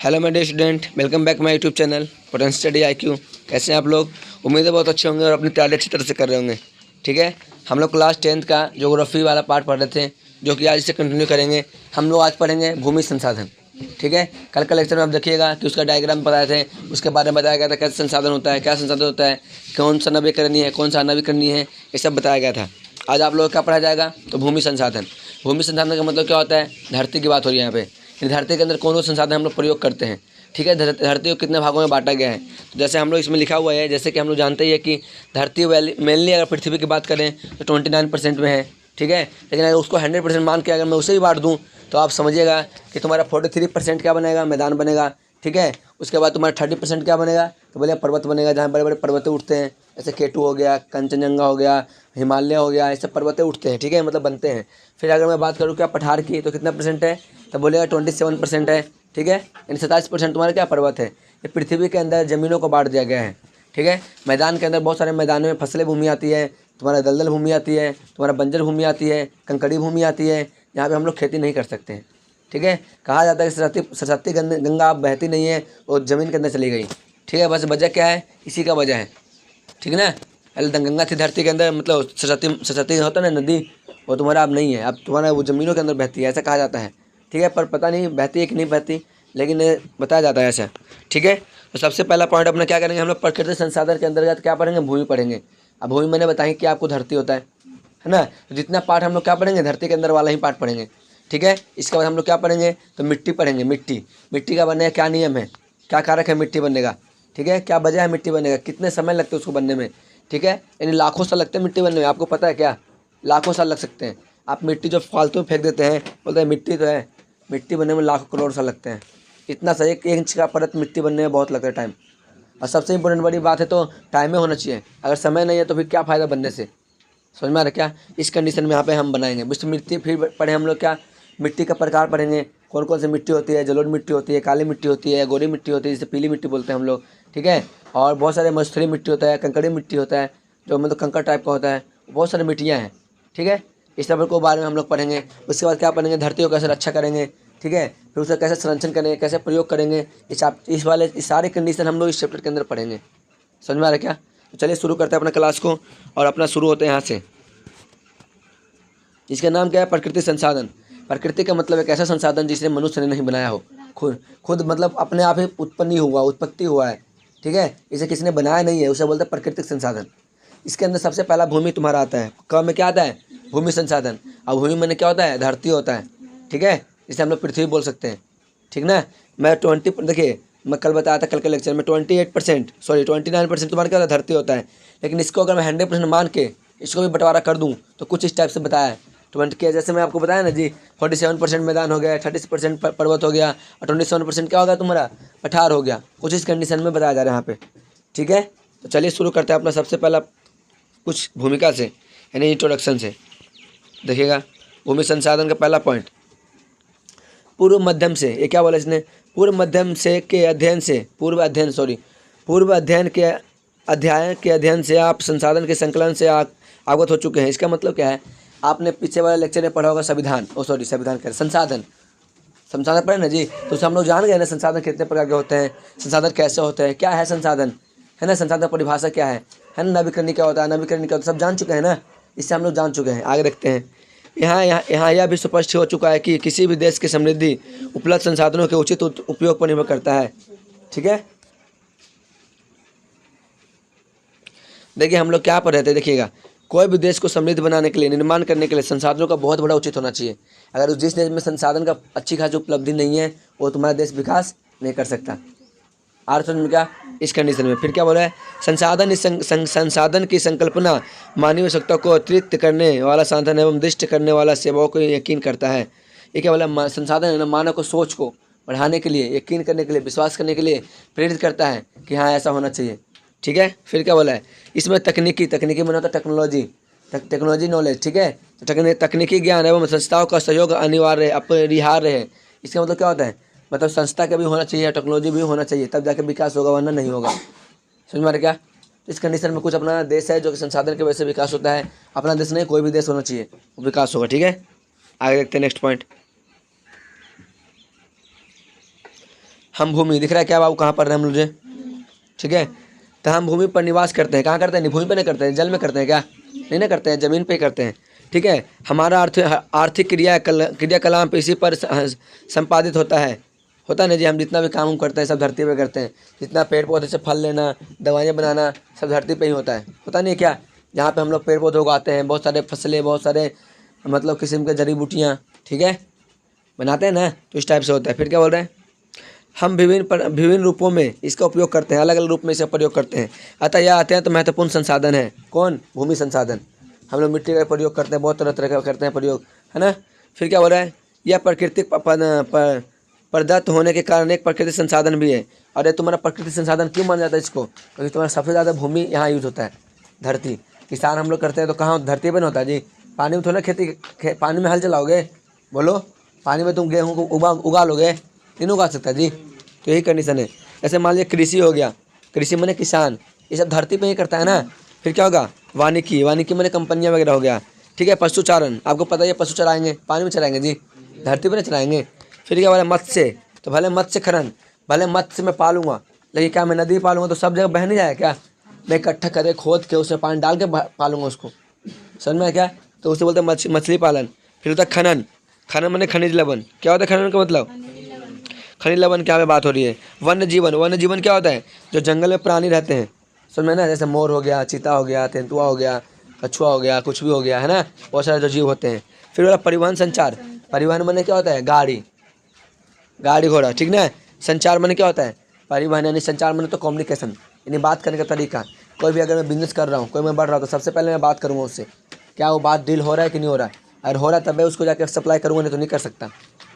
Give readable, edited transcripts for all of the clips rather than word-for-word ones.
Hello my dear student, welcome back my YouTube channel potential study IQ। कैसे हैं आप लोग? उम्मीद है बहुत अच्छे होंगे और अपनी तैयारी अच्छी तरह से कर रहे होंगे। ठीक है, हम लोग क्लास 10th का ज्योग्राफी वाला पार्ट पढ़ रहे थे, जो कि आज से कंटिन्यू करेंगे। हम लोग आज पढ़ेंगे भूमि संसाधन। ठीक है, कल का लेक्चर में आप देखिएगा कि उसका डायग्राम बताए थे, उसके बारे में बताया गया था कैसे संसाधन होता है, क्या संसाधन होता है, कौन सा नवीकरणीय है, कौन सा अनवीकरणीय है, ये सब बताया गया था। आज आप लोगों को क्या पढ़ाया जाएगा? तो भूमि संसाधन। भूमि संसाधन का मतलब क्या होता है? धरती की बात हो रही है यहाँ पे। धरती के अंदर कौन कौन संसाधन हम लोग प्रयोग करते हैं। ठीक है, धरती को कितने भागों में बांटा गया है। तो जैसे हम लोग इसमें लिखा हुआ है, जैसे कि हम लोग जानते ही है कि धरती मेनली अगर पृथ्वी की बात करें तो 29% में है। ठीक है, लेकिन अगर उसको 100% मान के अगर मैं उसे ही बांट दूँ तो आप समझिएगा कि तुम्हारा 43% क्या बनेगा? मैदान बनेगा। ठीक है, उसके बाद तुम्हारा 30% क्या बनेगा? तो बोले पर्वत बनेगा, जहाँ बड़े बड़े पर्वतें उठते हैं, जैसे केटू हो गया, कंचनजंगा हो गया, हिमालय हो गया, ऐसे पर्वतें उठते हैं। ठीक है, मतलब बनते हैं। फिर अगर मैं बात करूँ क्या पठार की, तो कितना परसेंट है? तो बोलेगा 27% है। ठीक है, यानी 27% तुम्हारा क्या पर्वत है। ये पृथ्वी के अंदर ज़मीनों को बांट दिया गया है। ठीक है, मैदान के अंदर बहुत सारे मैदानों में फसलें भूमि आती है, तुम्हारा दलदल भूमि आती है, तुम्हारा बंजर भूमि आती है, कंकड़ी भूमि आती है, जहाँ पे हम लोग खेती नहीं कर सकते हैं। ठीक है, कहा जाता है कि सरस्वती गंगा अब बहती नहीं है, वो ज़मीन के अंदर चली गई। ठीक है, बस वजह क्या है? इसी का वजह है। ठीक है ना, पहले गंगा थी धरती के अंदर, मतलब सरस्वती होता है ना नदी, वो तुम्हारा अब नहीं है, अब तुम्हारा वो ज़मीनों के अंदर बहती है, ऐसा कहा जाता है। ठीक है, पर पता नहीं बहती है कि नहीं बहती, लेकिन ये बताया जाता है ऐसा। ठीक है, तो सबसे पहला पॉइंट अपना क्या करेंगे हम लोग? प्राकृतिक संसाधन के अंतर्गत क्या पढ़ेंगे? भूमि पढ़ेंगे। अब भूमि मैंने बताई कि आपको धरती होता है ना। तो जितना पार्ट हम लोग क्या पढ़ेंगे? धरती के अंदर वाला ही पार्ट पढ़ेंगे। ठीक है, इसके बाद हम लोग क्या पढ़ेंगे? तो मिट्टी पढ़ेंगे। मिट्टी का बनने का क्या नियम है, क्या कारक है मिट्टी बनने का। ठीक है, क्या वजह है मिट्टी बनने का, कितने समय लगते हैं उसको बनने में। ठीक है, यानी लाखों साल लगते हैं मिट्टी बनने में, आपको पता है क्या? लाखों साल लग सकते हैं। आप मिट्टी जो फालतू में फेंक देते हैं, बोलते हैं मिट्टी तो है, मिट्टी बनने में लाखों करोड़ साल लगते हैं। इतना सा एक इंच का परत मिट्टी बनने में बहुत लगता है टाइम। और सबसे इंपॉर्टेंट बड़ी बात है तो टाइम में होना चाहिए। अगर समय नहीं है तो फिर क्या फ़ायदा बनने से? समझ में आ रहा है क्या? इस कंडीशन में यहाँ पे हम बनाएंगे विश्व मिट्टी। फिर पढ़े हम लोग क्या? मिट्टी का प्रकार पढ़ेंगे, कौन कौन सी मिट्टी होती है। जलोढ़ मिट्टी होती है, काली मिट्टी होती है, गोरी मिट्टी होती है, जिसे पीली मिट्टी बोलते हैं हम लोग। ठीक है, और बहुत सारे मस्तूरी मिट्टी होता है, कंकड़ी मिट्टी होता है, जो मतलब कंकड़ टाइप का होता है। बहुत सारी मिट्टियाँ हैं। ठीक है, इस सब को बारे में हम लोग पढ़ेंगे। उसके बाद क्या पढ़ेंगे? धरती को कैसे रक्षा करेंगे। ठीक है, फिर उसका कैसे संरक्षण करेंगे, कैसे प्रयोग करेंगे, इस सारे कंडीशन हम लोग इस चैप्टर के अंदर पढ़ेंगे। समझ में आ रहा है क्या? तो चलिए शुरू करते हैं अपना क्लास को, और अपना शुरू होते हैं यहाँ से। इसका नाम क्या है? प्रकृति संसाधन। प्रकृति का मतलब एक ऐसा संसाधन जिसे मनुष्य ने नहीं बनाया हो, खुद खुद मतलब अपने आप ही उत्पन्न ही हुआ, उत्पत्ति हुआ है। ठीक है, इसे किसी ने बनाया नहीं है, उसे बोलते हैं प्राकृतिक संसाधन। इसके अंदर सबसे पहला भूमि तुम्हारा आता है। क में क्या आता है? भूमि संसाधन। और भूमि में क्या होता है? धरती होता है। ठीक है, इसे हम लोग पृथ्वी बोल सकते हैं। ठीक ना, मैं देखिए मैं कल बताया था, कल के लेक्चर में 29% तुम्हारा क्या होता है? धरती होता है। लेकिन इसको अगर मैं 100% मान के इसको भी बंटवारा कर दूँ तो कुछ इस टाइप से बताया है। 20 के जैसे मैं आपको बताया ना जी, 47% मैदान हो गया, 30% पर्वत हो गया, और 27% क्या हो गया तुम्हारा? पठार हो गया। कुछ इस कंडीशन में बताया जा रहा है यहाँ पे। ठीक है, तो चलिए शुरू करते हैं अपना सबसे पहला कुछ भूमिका से, यानी इंट्रोडक्शन से। देखिएगा, भूमि संसाधन का पहला पॉइंट, पूर्व मध्यम से। ये क्या बोला इसने? पूर्व मध्यम से के अध्ययन से, पूर्व अध्ययन से आप संसाधन के संकलन से अवगत हो चुके हैं। इसका मतलब क्या है? आपने पीछे वाले लेक्चर में पढ़ा होगा संविधान, संविधान कह रहे, संसाधन पढ़े ना जी। तो उससे हम लोग जान गए ना संसाधन कितने प्रकार के होते हैं, संसाधन कैसे होते हैं, क्या है संसाधन, है ना। संसाधन परिभाषा क्या है ना। नवीकरणीय क्या होता है, नवीकरणीय क्या होता है, सब जान चुके हैं ना। इससे हम लोग जान चुके हैं। आगे देखते हैं। यहाँ यह भी स्पष्ट हो चुका है कि किसी भी देश की समृद्धि उपलब्ध संसाधनों के उचित उपयोग पर निर्भर करता है। ठीक है, देखिए हम लोग क्या पढ़ रहे थे, देखिएगा, कोई भी देश को समृद्ध बनाने के लिए, निर्माण करने के लिए संसाधनों का बहुत बड़ा उचित होना चाहिए। अगर उस जिस देश में संसाधन का अच्छी खासी उपलब्धि नहीं है, वो तुम्हारा देश विकास नहीं कर सकता। आर्थ में क्या? इस कंडीशन में फिर क्या बोला है? संसाधन की संकल्पना मानवीय आवश्यकता को अतिरिक्त करने वाला साधन एवं दृष्ट करने वाला सेवाओं को यकीन करता है। ये क्या बोला? संसाधन है ना, मानव को सोच को बढ़ाने के लिए, यकीन करने के लिए, विश्वास करने के लिए प्रेरित करता है कि हाँ ऐसा होना चाहिए। ठीक है, फिर क्या बोला है? इसमें तकनीकी माना होता है टेक्नोलॉजी नॉलेज। ठीक है, तो तकनीकी ज्ञान एवं संस्थाओं का सहयोग अनिवार्य अपरिहार्य है। इसका मतलब क्या होता है? मतलब संस्था का भी होना चाहिए, टेक्नोलॉजी भी होना चाहिए, तब जाके विकास होगा, वरना नहीं होगा। समझ में आ रहा क्या? इस कंडीशन में कुछ अपना देश है जो कि संसाधन की वजह से विकास होता है। अपना देश नहीं, कोई भी देश होना चाहिए, वो विकास होगा। ठीक है, आगे देखते हैं नेक्स्ट पॉइंट। हम भूमि दिख रहा है क्या बाबू, कहाँ पर है हम मुझे, ठीक है। तो हम भूमि पर निवास करते हैं, कहाँ करते हैं, भूमि पर नहीं करते हैं, जल में करते हैं क्या, नहीं ना करते हैं, ज़मीन पे ही करते हैं, ठीक है। हमारा आर्थिक क्रियाकलाप इसी पर संपादित होता है ना जी। हम जितना भी काम करते हैं सब धरती पे करते हैं, जितना पेड़ पौधे से फल लेना, दवाइयाँ बनाना, सब धरती पे ही होता नहीं क्या। जहाँ पे हम लोग पेड़ पौधे उगाते हैं, बहुत सारे फसलें, बहुत सारे मतलब किस्म के जड़ी बूटियाँ, ठीक है, बनाते हैं ना, तो इस टाइप से होता है। फिर क्या बोल रहे हैं, हम विभिन्न रूपों में इसका उपयोग करते हैं, अलग अलग रूप में इसका प्रयोग करते हैं। अतः यह आते हैं तो महत्वपूर्ण संसाधन है, कौन, भूमि संसाधन। हम लोग मिट्टी का प्रयोग करते हैं, बहुत तरह तरह का करते हैं प्रयोग, है ना। फिर क्या हो रहा है, यह प्राकृतिक प्रदत्त होने के कारण एक प्राकृतिक संसाधन भी है। और ये तुम्हारा प्राकृतिक संसाधन क्यों माना जाता है इसको, क्योंकि तुम्हारा सबसे ज़्यादा भूमि यहाँ यूज होता है, धरती। किसान हम लोग करते हैं तो कहाँ, धरती पर नहीं होता है जी, पानी में थोड़ा खेती, पानी में हल चलाओगे, बोलो, पानी में तुम गेहूँ को उगा लोगे, नहीं उगा सकता जी। तो यही कंडीशन है। ऐसे मान लीजिए कृषि हो गया, कृषि माने किसान, ये सब धरती पे ही करता है ना। फिर क्या होगा, वानिकी माने कंपनियां वगैरह हो गया, ठीक है। पशुचारण, आपको पता ही है, पशु चराएंगे, पानी में चराएंगे जी, धरती पे नहीं चराएंगे। फिर क्या बोला, मत्स्य, तो भले मत्स्य खनन, भले मत्स्य मैं पालूंगा, लेकिन क्या मैं नदी पालूंगा तो सब जगह बह नहीं जाएगा क्या, मैं इकट्ठा करके खोद के उसमें पानी डाल के पालूंगा उसको, समझ में क्या। तो उसे बोलते हैं मछली पालन। फिर होता है खनन, खनन माने खनिज लवण। क्या होता है खनन का मतलब, खनिज लवण क्या बात हो रही है। वन्य जीवन क्या होता है, जो जंगल में प्राणी रहते हैं, समझ में ना, जैसे मोर हो गया, चीता हो गया, तेंदुआ हो गया, कछुआ हो गया, कुछ भी हो गया, है ना, बहुत सारे जो जीव होते हैं। फिर वाला परिवहन संचार, परिवहन माने क्या होता है, गाड़ी घोड़ा, ठीक ना। संचार माने क्या होता है, परिवहन यानी संचार माने तो कम्युनिकेशन, यानी बात करने का तरीका। कोई भी अगर मैं बिजनेस कर रहा हूँ, कोई मैं बढ़ रहा हूँ, तो सबसे पहले मैं बात करूँगा उससे, क्या वो बात डील हो रहा है कि नहीं हो रहा है, अगर हो रहा है तब मैं उसको जाकर सप्लाई करूँगा, नहीं तो नहीं कर सकता,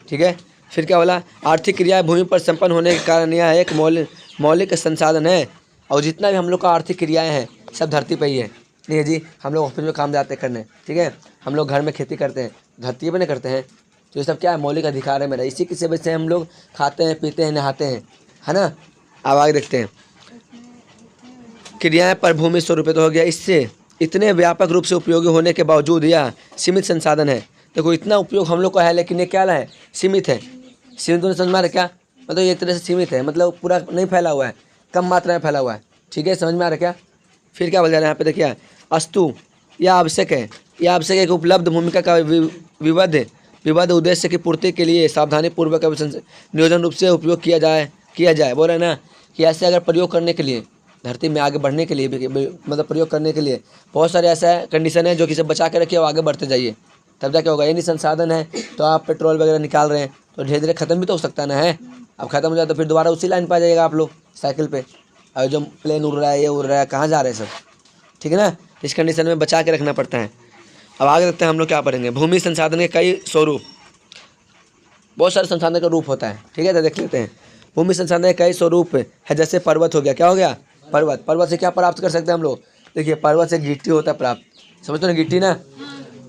ठीक है। फिर क्या बोला, आर्थिक क्रियाएं भूमि पर संपन्न होने के कारण यह एक मौलिक संसाधन है। और जितना भी हम लोग का आर्थिक क्रियाएं हैं सब धरती पे ही है, नहीं है जी। हम लोग ऑफिस में काम जाते हैं करने, ठीक है, हम लोग घर में खेती करते हैं, धरती पे नहीं करते हैं। तो ये सब क्या है, मौलिक अधिकार है मेरा, इसी की वजह से हम लोग खाते हैं, पीते हैं, नहाते हैं, है ना। अब आगे देखते हैं, क्रियाएं पर भूमि स्वरूपित हो गया। इससे इतने व्यापक रूप से उपयोगी होने के बावजूद यह सीमित संसाधन है। देखो इतना उपयोग हम लोग का है, लेकिन ये क्या है, सीमित है। सीमित तो समझ में आ रहा क्या, मतलब ये एक तरह से सीमित है, मतलब पूरा नहीं फैला हुआ है, कम मात्रा में फैला हुआ है, ठीक है, समझ में आ रहा क्या। फिर क्या बोल जा रहा है यहाँ पे, देखिए, अस्तु यह आवश्यक है, यह आवश्यक है कि उपलब्ध भूमिका का विविध उद्देश्य की पूर्ति के लिए सावधानीपूर्वक नियोजन रूप से उपयोग किया जाए। बोल रहे हैं ना कि ऐसे अगर प्रयोग करने के लिए, धरती में आगे बढ़ने के लिए, मतलब प्रयोग करने के लिए बहुत सारे ऐसा कंडीशन है जो कि सब बचा के रखिए और आगे बढ़ते जाइए, तब जाके होगा। ये नहीं संसाधन है तो आप पेट्रोल वगैरह निकाल रहे हैं तो धीरे धीरे ख़त्म भी तो हो सकता है ना, है। अब ख़त्म हो जाए तो फिर दोबारा उसी लाइन पर आ जाइएगा आप लोग साइकिल पे, और जो प्लेन उड़ रहा है, ये उड़ रहा है, कहाँ जा रहे हैं सब, ठीक है ना। इस कंडीशन में बचा के रखना पड़ता है। अब आगे देखते हैं हम लोग क्या पढ़ेंगे, भूमि संसाधन के कई स्वरूप, बहुत सारे संसाधन का रूप होता है, ठीक है। तो देख लेते हैं, भूमि संसाधन के कई स्वरूप है। जैसे पर्वत हो गया, क्या हो गया, पर्वत से क्या प्राप्त कर सकते हैं हम लोग, देखिए पर्वत से गिट्टी होता है प्राप्त, समझते हो ना, गिट्टी ना,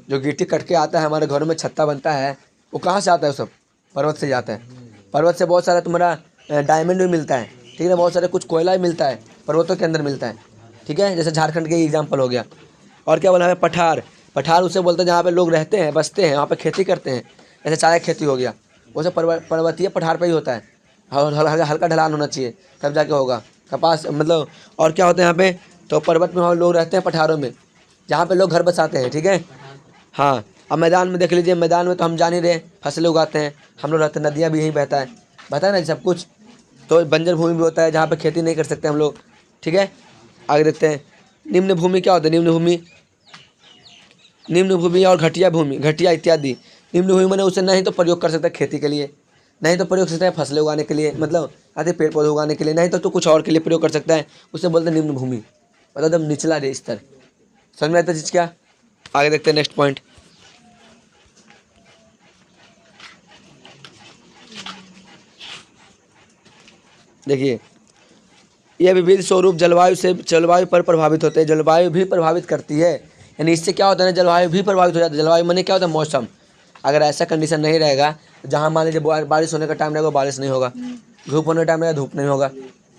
जो गिट्टी कट के आता है हमारे घरों में छत्ता बनता है, वो कहाँ से आता है, वो सब पर्वत से जाता है। पर्वत से बहुत सारा तुम्हारा डायमंड भी मिलता है, ठीक है ना, बहुत सारे कुछ कोयला भी मिलता है, पर्वतों के अंदर मिलता है, ठीक है। जैसे झारखंड के एग्जाम्पल हो गया। और क्या बोला हमें, पठार उसे बोलते हैं जहाँ पे लोग रहते हैं, बसते हैं, वहाँ पे खेती करते हैं, जैसे चाय खेती हो गया, वो सब पर्वतीय पठार पे ही होता है, और हल्का ढलान होना चाहिए तब जाके होगा। कपास मतलब, और क्या होता है यहाँ पे, तो पर्वत में लोग रहते हैं, पठारों में जहाँ पे लोग घर बसाते हैं, ठीक है। हाँ, अब मैदान में देख लीजिए, मैदान में तो हम जान ही रहे फसलें उगाते हैं, हम लोग रहते हैं, नदियाँ भी यहीं बहता है ना सब कुछ। तो बंजर भूमि भी होता है जहाँ पे खेती नहीं कर सकते हम लोग, ठीक है। आगे देखते हैं, निम्न भूमि क्या होता है, निम्न भूमि और घटिया इत्यादि। निम्न भूमि मैंने उसे नहीं तो प्रयोग कर सकता है खेती के लिए, नहीं तो प्रयोग कर सकता है फसलें उगाने के लिए, मतलब आधे पेड़ पौधे उगाने के लिए, नहीं तो कुछ और के लिए प्रयोग कर सकता है, उसे बोलते हैं निम्न भूमि, मतलब एकदम निचला स्तर। समझ में आता है चीज़ क्या। आगे देखते हैं नेक्स्ट पॉइंट, देखिए, यह विविध स्वरूप जलवायु पर प्रभावित होते हैं, जलवायु भी प्रभावित करती है। यानी इससे क्या होता है ना, जलवायु भी प्रभावित हो जाता है। जलवायु माने क्या होता है, मौसम। अगर ऐसा कंडीशन नहीं रहेगा, जहाँ मान लीजिए बारिश होने का टाइम रहेगा बारिश नहीं होगा, धूप होने का टाइम रहेगा धूप नहीं होगा,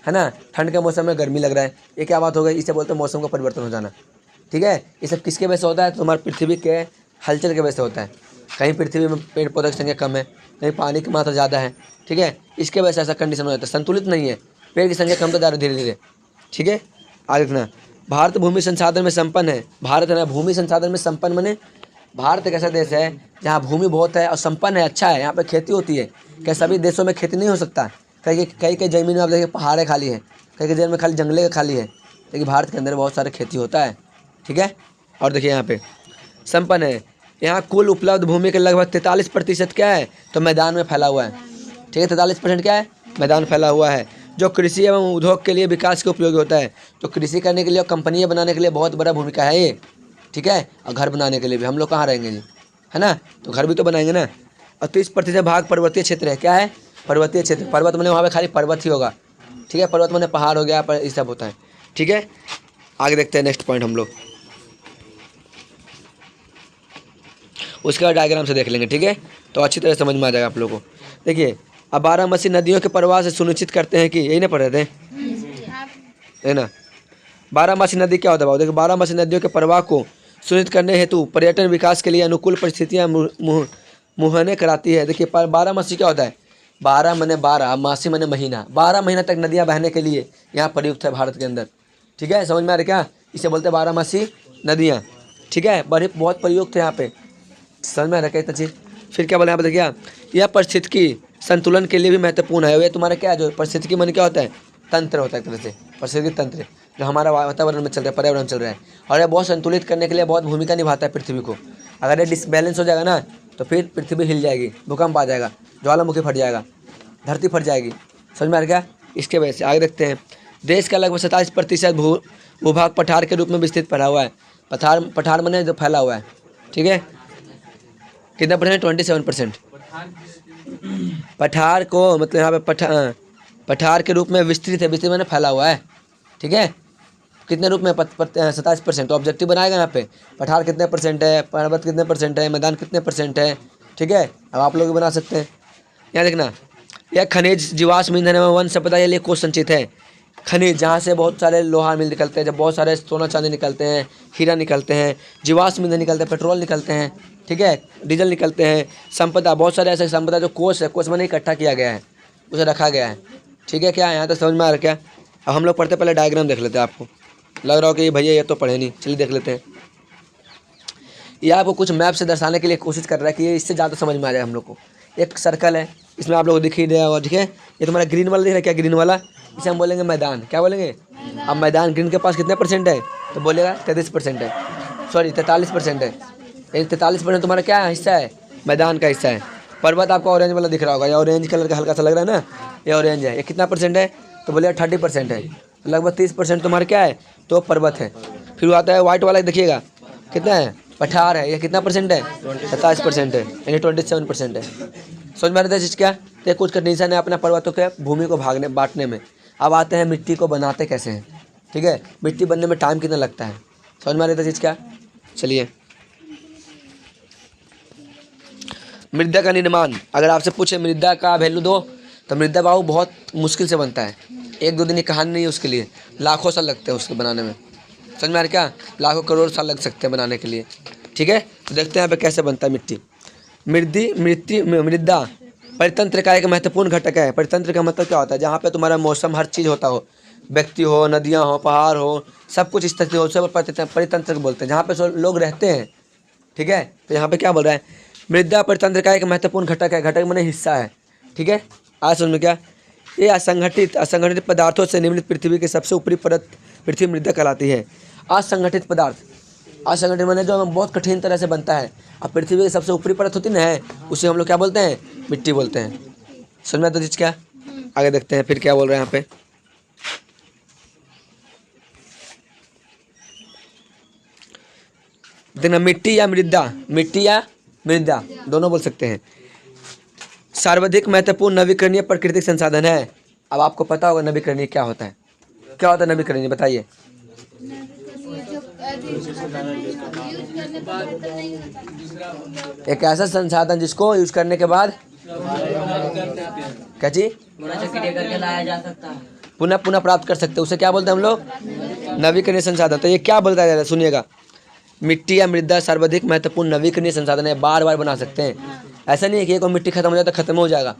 है ना, ठंड के मौसम में गर्मी लग रहा है, ये क्या बात हो गई, इसे बोलते हैं मौसम का परिवर्तन हो जाना, ठीक है। ये सब किसके वजह से होता है, तो हमारी पृथ्वी के हलचल के वजह से होता है। कहीं पृथ्वी में पेड़ पौधे की संख्या कम है, कहीं पानी की मात्रा ज़्यादा है, ठीक है, इसके वजह से ऐसा कंडीशन हो जाता है, संतुलित नहीं है, पेड़ की संख्या कम तो जा रही धीरे धीरे। ठीक है, आगे देखना, भारत भूमि संसाधन में संपन्न है। भारत है ना भूमि संसाधन में संपन्न माने भारत एक ऐसा देश है जहाँ भूमि बहुत है और संपन्न है, अच्छा है, यहाँ पे खेती होती है। क्या सभी देशों में खेती नहीं हो सकता? कई कई ज़मीन में आप देखिए पहाड़ें खाली है, कई जगह में खाली जंगले खाली है, लेकिन भारत के अंदर बहुत सारे खेती होता है। ठीक है, और देखिए यहाँ पे संपन्न है, यहाँ कुल उपलब्ध भूमि के लगभग 43% क्या है तो मैदान में फैला हुआ है। ठीक है, 43% क्या है मैदान फैला हुआ है, जो कृषि एवं उद्योग के लिए विकास के उपयोगी होता है। तो कृषि करने के लिए और कंपनियाँ बनाने के लिए बहुत बड़ा भूमिका है ये। ठीक है, और घर बनाने के लिए भी हम लोग कहाँ रहेंगे जी, है ना, तो घर भी तो बनाएंगे ना। और 30% भाग पर्वतीय क्षेत्र है, क्या है पर्वतीय क्षेत्र, पर्वत मैंने वहाँ पे खाली पर्वत ही होगा। ठीक है, पर्वत मैंने पहाड़ हो गया, पर ये सब होता है। ठीक है, आगे देखते हैं नेक्स्ट पॉइंट हम लोग, उसके बाद डायग्राम से देख लेंगे। ठीक है, तो अच्छी तरह समझ में आ जाएगा आप लोगों को। देखिए, अब 12 नदियों के प्रवाह से सुनिश्चित करते हैं कि यही ना पढ़ रहे थे, है ना, 12 नदी क्या होता है? देखिए, 12 नदियों के प्रवाह को सुनिश्चित करने हेतु पर्यटन विकास के लिए अनुकूल परिस्थितियाँ मुहैया कराती है। देखिए, 12 क्या होता है? 12 माने 12, मासी माने महीना, 12 महीना तक नदियाँ बहने के लिए यहाँ प्रयुक्त है भारत के अंदर। ठीक है, समझ में आ रहा है क्या? इसे बोलते हैं 12 नदियाँ। ठीक है, बड़े बहुत प्रयुक्त है यहाँ पे, समझ में आ रहा है क्या चीज़? फिर क्या बोला यहाँ पे? देखिए, यह पारिस्थितिकी संतुलन के लिए भी महत्वपूर्ण है। ये तुम्हारा क्या है, जो पारिस्थितिकी मन क्या होता है? तंत्र होता है एक तरह से, पारिस्थितिकी तंत्र जो हमारा वातावरण में चल रहा है, पर्यावरण चल रहा है, और ये बहुत संतुलित करने के लिए बहुत भूमिका निभाता है पृथ्वी को। अगर ये डिसबैलेंस हो जाएगा ना तो फिर पृथ्वी हिल जाएगी, भूकंप आ जाएगा, ज्वालामुखी फट जाएगा, धरती फट जाएगी। समझ में आ रहा क्या? इसके वजह से आगे देखते हैं, देश का लगभग 27% भूभाग पठार के रूप में विस्तृत फैला हुआ है। पठार मैंने जो फैला हुआ है। ठीक है, कितना परसेंट? 27%। पठार को मतलब यहाँ पे पठार के रूप में विस्तृत है, विस्तृत मैंने फैला हुआ है। ठीक है, कितने रूप में? 27%। तो ऑब्जेक्टिव बनाएगा यहाँ पे, पठार कितने परसेंट है, पर्वत कितने परसेंट है, मैदान कितने परसेंट है। ठीक है, अब आप लोग भी बना सकते हैं। यहाँ देखना, यह खनिज जीवाश्म ईंधन एवं वन संपदा के लिए कोष संचित है। खनिज जहाँ से बहुत सारे लोहा मिल निकलते हैं, जब बहुत सारे सोना चांदी निकलते हैं, हीरा निकलते हैं, जीवाश्म ईंधन निकलते हैं, पेट्रोल निकलते हैं, ठीक है, डीजल निकलते हैं, संपदा बहुत सारे ऐसे संपदा जो कोष है, कोष में इकट्ठा किया गया है, उसे रखा गया है। ठीक है, क्या यहाँ तो समझ में आ रहा क्या? अब हम लोग पढ़ते पहले डायग्राम देख लेते हैं। आपको लग रहा हो कि भैया ये तो पढ़े नहीं, चलिए देख लेते हैं। ये आपको कुछ मैप से दर्शाने के लिए कोशिश कर रहा है कि ये इससे ज़्यादा समझ में आ जाए हम लोग को। एक सर्कल है, इसमें आप लोग को दिख ही रहा होगा। ठीक है, ये तुम्हारा ग्रीन वाला दिख रहा है क्या? ग्रीन वाला, इसे हम बोलेंगे मैदान। क्या बोलेंगे? अब मैदान ग्रीन के पास कितने परसेंट है तो बोलेगा 33% है, सॉरी 43% है। यानी 43% तुम्हारा क्या हिस्सा है? मैदान का हिस्सा है। पर्वत आपको ऑरेंज वाला दिख रहा होगा, या ऑरेंज कलर का हल्का सा लग रहा है ना, ये ऑरेंज है। ये कितना परसेंट है तो बोलेगा 30% है। तो लगभग 30% तुम्हारा क्या है तो पर्वत है। फिर आता है वाइट वाला, देखिएगा कितना है? पठार है। ये कितना परसेंट है? 27% है, यानी 27% है। समझ में आ रहा है चीज़ क्या? तो कुछ कंडीशन है अपना पर्वतों के भूमि को बांटने में। अब आते हैं मिट्टी को बनाते कैसे हैं। ठीक है, मिट्टी बनने में टाइम कितना लगता है, समझ में आ रहा है चीज़ क्या? चलिए, मृदा का निर्माण, अगर आपसे पूछे मृदा का वैल्यू दो तो मृदा बाबू बहुत मुश्किल से बनता है। 1-2 दिन की कहानी नहीं है उसके लिए, लाखों साल लगते हैं उसको बनाने में। समझ में आ रहा क्या? लाखों करोड़ साल लग सकते हैं बनाने के लिए। ठीक है, तो देखते हैं यहाँ पे कैसे बनता है मिट्टी। मृदा परितंत्र का एक महत्वपूर्ण घटक है। परितंत्र का मतलब क्या होता है? जहाँ पे तुम्हारा मौसम हर चीज़ होता हो, व्यक्ति हो, नदियाँ हो, पहाड़ हो, सब कुछ स्थिति हो, सब परितंत्र बोलते हैं, जहाँ पे सब लोग रहते हैं। ठीक है, तो यहाँ पे क्या बोल रहा है? मृदा परितंत्र का एक महत्वपूर्ण घटक है। घटक माने हिस्सा है। ठीक है, आज समझ में क्या? ये असंगठित पदार्थों से निर्मित पृथ्वी की सबसे ऊपरी परत पृथ्वी मृदा कहलाती है। असंगठित पदार्थ, असंगठित माने जो बहुत कठिन तरह से बनता है। अब पृथ्वी की सबसे ऊपरी परत होती ना है, उसे हम लोग क्या बोलते हैं? मिट्टी बोलते हैं। समझ में आता चीज़ क्या? आगे देखते हैं फिर क्या बोल रहे हैं यहाँ पे। देखना, मिट्टी या मृदा दोनों बोल सकते हैं। सर्वाधिक महत्वपूर्ण नवीकरणीय प्राकृतिक संसाधन है। अब आपको पता होगा नवीकरणीय क्या होता है? क्या होता है नवीकरणीय, बताइए। एक ऐसा संसाधन जिसको यूज करने के बाद क्या चीज लाया जा सकता है, पुनः प्राप्त कर सकते हैं, उसे क्या बोलते हैं हम लोग? नवीकरणीय संसाधन। तो ये क्या बोलता है, सुनिएगा। मिट्टी या मृदा सर्वाधिक महत्वपूर्ण नवीकरणीय संसाधन है, बार बार बना सकते हैं। ऐसा नहीं है कि एक मिट्टी खत्म हो जाए तो खत्म हो जाएगा,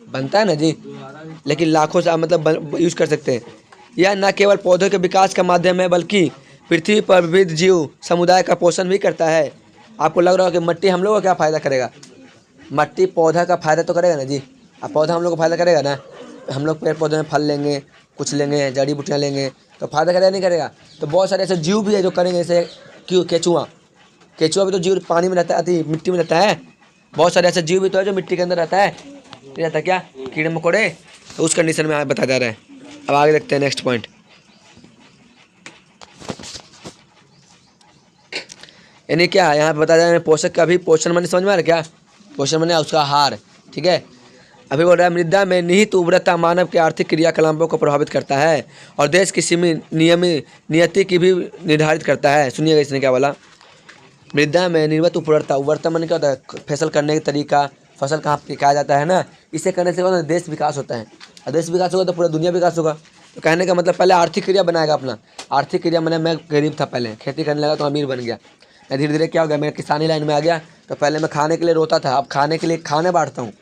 बनता है ना जी, लेकिन लाखों से मतलब यूज कर सकते हैं। यह न केवल पौधों के विकास का माध्यम है बल्कि पृथ्वी पर विविध जीव समुदाय का पोषण भी करता है। आपको लग रहा हो कि मिट्टी हम लोग को क्या फ़ायदा करेगा? मिट्टी पौधा का फ़ायदा तो करेगा ना जी। अब पौधा हम लोग को फ़ायदा करेगा ना, हम लोग पेड़ पौधे में फल लेंगे, कुछ लेंगे, जड़ी बूटियाँ लेंगे तो फ़ायदा करेगा नहीं करेगा? तो बहुत सारे ऐसे जीव भी है जो करेंगे, जैसे क्यों केचुआ, केचुआ भी तो जीव पानी में रहता है, अति मिट्टी में रहता है। बहुत सारे ऐसे जीव भी तो है जो मिट्टी के अंदर रहता है, नहीं रहता क्या? कीड़े मकोड़े। तो उस कंडीशन में बता जा रहा है। अब आगे देखते हैं नेक्स्ट पॉइंट। यानी क्या यहाँ पे बताया जा रहा है, पोषक का भी पोषण माने समझ में आ रहा है क्या? पोषण माने उसका आहार, ठीक है। अभी बोल रहा है मृदा में निहित उर्वरता मानव के आर्थिक क्रियाकलापों को प्रभावित करता है और देश की सीमित नियति की भी निर्धारित करता है। सुनिएगा इसने क्या बोला। मृदा में निर्मित उर्वरता, उर्वरता माने क्या होता है? फसल करने का तरीका, फसल कहाँ पकाया जाता है ना, इसे करने से क्या देश विकास होता है, और देश विकास होगा तो पूरा दुनिया विकास होगा। तो कहने का मतलब पहले आर्थिक क्रिया बनाएगा अपना। आर्थिक क्रिया मैंने, मैं गरीब था पहले, खेती करने लगा तो अमीर बन गया। मैं धीरे धीरे क्या हो गया, मैं किसानी लाइन में आ गया। तो पहले मैं खाने के लिए रोता था, अब खाने के लिए खाने बांटता हूँ।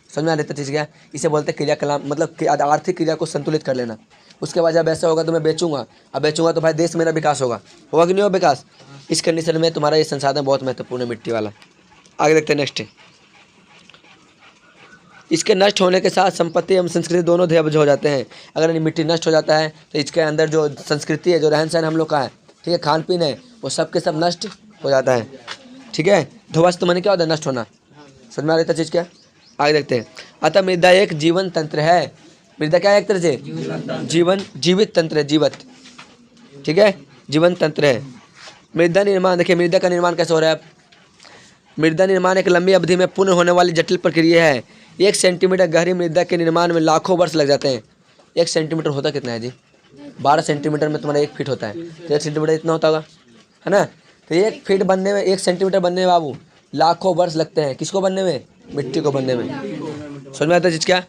समझ में आ रही चीज़ क्या? इसे बोलते क्रियाकलाप, मतलब आर्थिक क्रिया को संतुलित कर लेना। उसके बाद जब ऐसा होगा तो मैं बेचूंगा, अब बेचूंगा तो भाई देश मेरा विकास होगा कि नहीं होगा विकास? इस कंडीशन में तुम्हारा ये संसाधन बहुत महत्वपूर्ण है, मिट्टी वाला। आगे देखते हैं नेक्स्ट। इसके नष्ट होने के साथ संपत्ति एवं संस्कृति दोनों ध्वस्त हो जाते हैं। अगर मिट्टी नष्ट हो जाता है तो इसके अंदर जो संस्कृति है, जो रहन सहन हम लोग का है, ठीक है, खान पीन है, वो सब के सब नष्ट हो जाता है, ठीक है। ध्वस्त माने क्या होता है? नष्ट होना। समझ में आ रही था चीज़ क्या? आगे देखते हैं। अतः मृदा एक जीवन तंत्र है। मृदा क्या है? एक तरह से जीवित तंत्र है, जीवित, ठीक है, जीवन तंत्र है। मृदा निर्माण देखिए, मृदा का निर्माण कैसे हो रहा है? मृदा निर्माण एक लंबी अवधि में पूर्ण होने वाली जटिल प्रक्रिया है। 1 सेंटीमीटर गहरी मृदा के निर्माण में लाखों वर्ष लग जाते हैं। 1 सेंटीमीटर होता कितना है जी? 12 सेंटीमीटर में तुम्हारा 1 फीट होता है, तो 1 सेंटीमीटर इतना होता होगा, है ना। तो 1 फीट बनने में, 1 सेंटीमीटर बनने में बाबू लाखों वर्ष लगते हैं। किसको बनने में? मिट्टी को बनने में। समझ में आता है चीज़ क्या?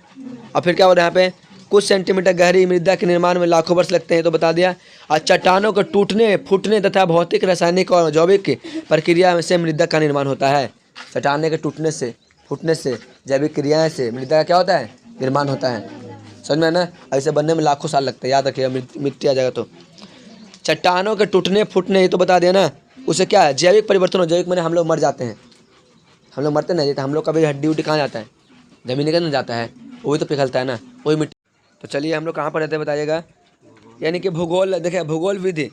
और फिर क्या हो रहा है यहाँ पे? कुछ सेंटीमीटर गहरी मृदा के निर्माण में लाखों वर्ष लगते हैं, तो बता दिया। और चट्टानों के टूटने फूटने तथा भौतिक, रासायनिक और जैविक प्रक्रिया से मृदा का निर्माण होता है। चट्टाने के टूटने से, फूटने से, जैविक क्रियाएं से मृदा का क्या होता है? निर्माण होता है। समझ में ना? ऐसे बनने में लाखों साल लगते हैं, याद रखिएगा, मिट्टी आ जाएगा तो। चट्टानों के टूटने फूटने, ये तो बता दिया ना। उसे क्या है? जैविक परिवर्तन हो। जैविक माने हम लोग मर जाते हैं, हम लोग मरते नहीं, हम लोग का भी हड्डी उड्डी कहाँ जाता है? जमीन के अंदर जाता है, वही तो पिघलता है ना, वही मिट्टी। तो चलिए हम लोग कहाँ पर रहते हैं बताइएगा। यानी कि भूगोल, देखिए भूगोल विधि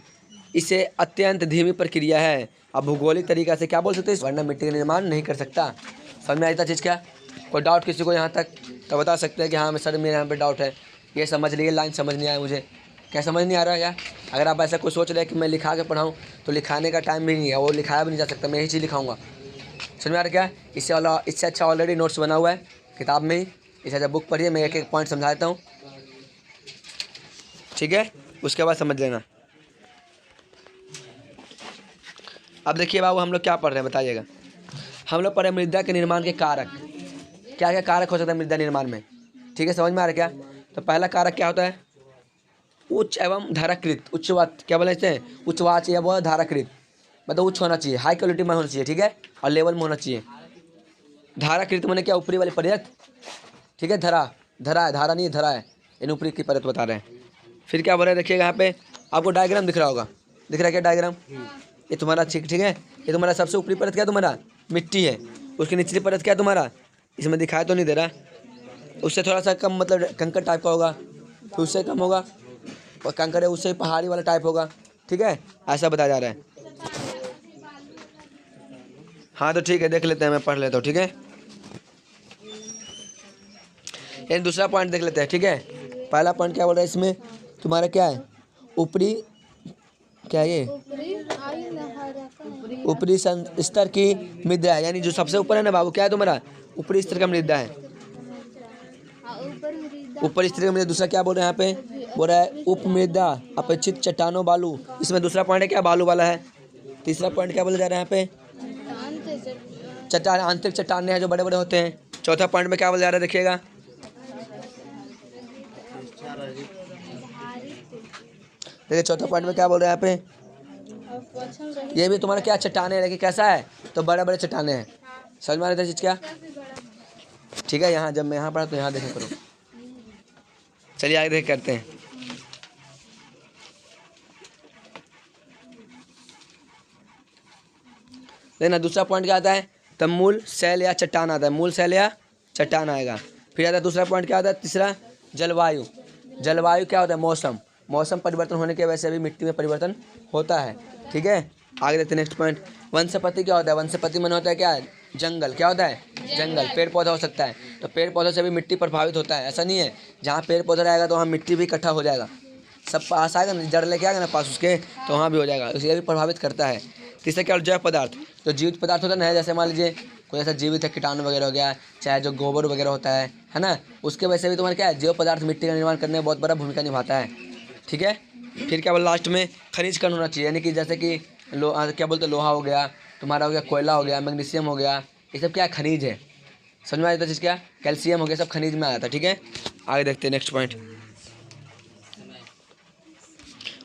इसे अत्यंत धीमी प्रक्रिया है। अब भूगोलिक तरीका से क्या बोल सकते हैं? वरना मिट्टी का निर्माण नहीं कर सकता। समझ में आता चीज़ क्या? कोई डाउट किसी को यहाँ तक तो बता सकते हैं कि हाँ सर मेरे यहाँ पे डाउट है, ये समझ लिए, लाइन समझ नहीं आया मुझे। क्या समझ नहीं आ रहा है क्या? अगर आप ऐसा कुछ सोच रहे हैं कि मैं लिखा के पढ़ाऊँ, तो लिखाने का टाइम भी नहीं है, वो लिखाया भी नहीं जा सकता, मैं यही चीज़ लिखाऊंगा। समझ में आ रहा क्या? इससे अच्छा ऑलरेडी नोट्स बना हुआ है किताब में ही। इससे अच्छा बुक पढ़िए, मैं एक एक पॉइंट समझा देता हूँ, ठीक है, उसके बाद समझ लेना। अब देखिए बाबू हम लोग क्या पढ़ रहे हैं बताइएगा। हम लोग पढ़ रहे हैं मृदा के निर्माण के कारक। क्या क्या कारक हो सकता है मृदा निर्माण में? ठीक है, समझ में आ रहा है क्या? तो पहला कारक क्या होता है? उच्च एवं धाराकृत, उच्चवाच क्या बोलते हैं? उच्चवाच या वो धाराकृत, मतलब उच्च होना चाहिए, हाई क्वालिटी में होना चाहिए, ठीक है, और लेवल में होना चाहिए। धाराकृत माने क्या? ऊपरी वाली परत, ठीक है, धरा, धरा है, धारा नहीं है, धरा है, इन ऊपरी की परत बता रहे हैं। फिर क्या बोल रहे हैं देखिएगा, यहाँ पे आपको डायग्राम दिख रहा होगा, दिख रहा है क्या डायग्राम? ये तुम्हारा ठीक है, ये तुम्हारा सबसे ऊपरी परत क्या तुम्हारा? मिट्टी है। उसकी निचली परत क्या तुम्हारा? इसमें दिखाई तो नहीं दे रहा, उससे थोड़ा सा कम, मतलब कंकर टाइप का होगा, फिर उससे कम होगा, और कंकर है उससे पहाड़ी वाला टाइप होगा, ठीक है, ऐसा बताया जा रहा है। हाँ तो ठीक है, देख लेते हैं, मैं पढ़ लेता हूँ, ठीक है। ये दूसरा पॉइंट देख लेते हैं, ठीक है। पहला पॉइंट क्या बोल रहा है इसमें? तुम्हारा क्या है? ऊपरी, क्या है ये? ऊपरी स्तर की मृदा है, यानी जो सबसे ऊपर है ना बाबू, क्या है तुम्हारा? ऊपरी स्तर का मृदा है, ऊपर स्तर का मृदा। दूसरा क्या बोल रहे हैं यहाँ पे? बोल रहा है उप मृदा अपेक्षित चट्टानों बालू, इसमें दूसरा पॉइंट है क्या? बालू वाला है। तीसरा पॉइंट क्या बोला जा रहा है यहाँ पे? चट्टान, आंतरिक चट्टाने हैं जो बड़े बड़े होते हैं। चौथा पॉइंट में क्या बोला जा रहा है देखिएगा, देखिए चौथा पॉइंट में क्या बोल रहे हैं यहाँ पे? ये भी तुम्हारा क्या? चट्टाने है, लेकिन कैसा है? तो बड़े बड़े चट्टाने हैं। समझ में आ रहा था चीज क्या? ठीक है। यहाँ जब मैं यहाँ पढ़ा तो यहाँ देखा करो। चलिए आगे देख करते हैं। देखना दूसरा पॉइंट क्या आता है, तब मूल शैल या चट्टान आता है, मूल शैल या चट्टान आएगा। फिर आता है दूसरा पॉइंट क्या आता है, तीसरा जलवायु। जलवायु क्या होता है, मौसम। मौसम परिवर्तन होने की वजह से भी मिट्टी में परिवर्तन होता है। ठीक है, आगे देखते हैं नेक्स्ट पॉइंट। वनस्पति क्या होता है, वनस्पति मन होता है क्या, जंगल। क्या होता है, जंगल। पेड़ पौधा हो सकता है, तो पेड़ पौधों से भी मिट्टी प्रभावित होता है। ऐसा नहीं है जहाँ पेड़ पौधा रहेगा तो वहाँ मिट्टी भी इकट्ठा हो जाएगा, सब पास आएगा ना, जड़ लेके आएगा ना पास उसके, तो वहाँ भी हो जाएगा, इसे भी प्रभावित करता है। तीसरा क्या, जैव पदार्थ। जो जीवित पदार्थ होता है ना, जैसे मान लीजिए कोई ऐसा जीवित है, कीटाणु वगैरह हो गया, चाहे जो गोबर वगैरह होता है ना, उसके वजह से भी तुम्हारा क्या है, जैव पदार्थ मिट्टी का निर्माण करने में बहुत बड़ा भूमिका निभाता है। ठीक है। फिर क्या बोला लास्ट में, खनिज कण होना चाहिए, यानी कि जैसे कि क्या बोलते हैं, लोहा हो गया तुम्हारा, हो गया कोयला हो गया, मैग्नीशियम हो गया, ये सब क्या है, खनिज है। समझ में आ जाता है चीज़ क्या, कैल्शियम हो गया, सब खनिज में आ जाता है। ठीक है, आगे देखते हैं नेक्स्ट पॉइंट।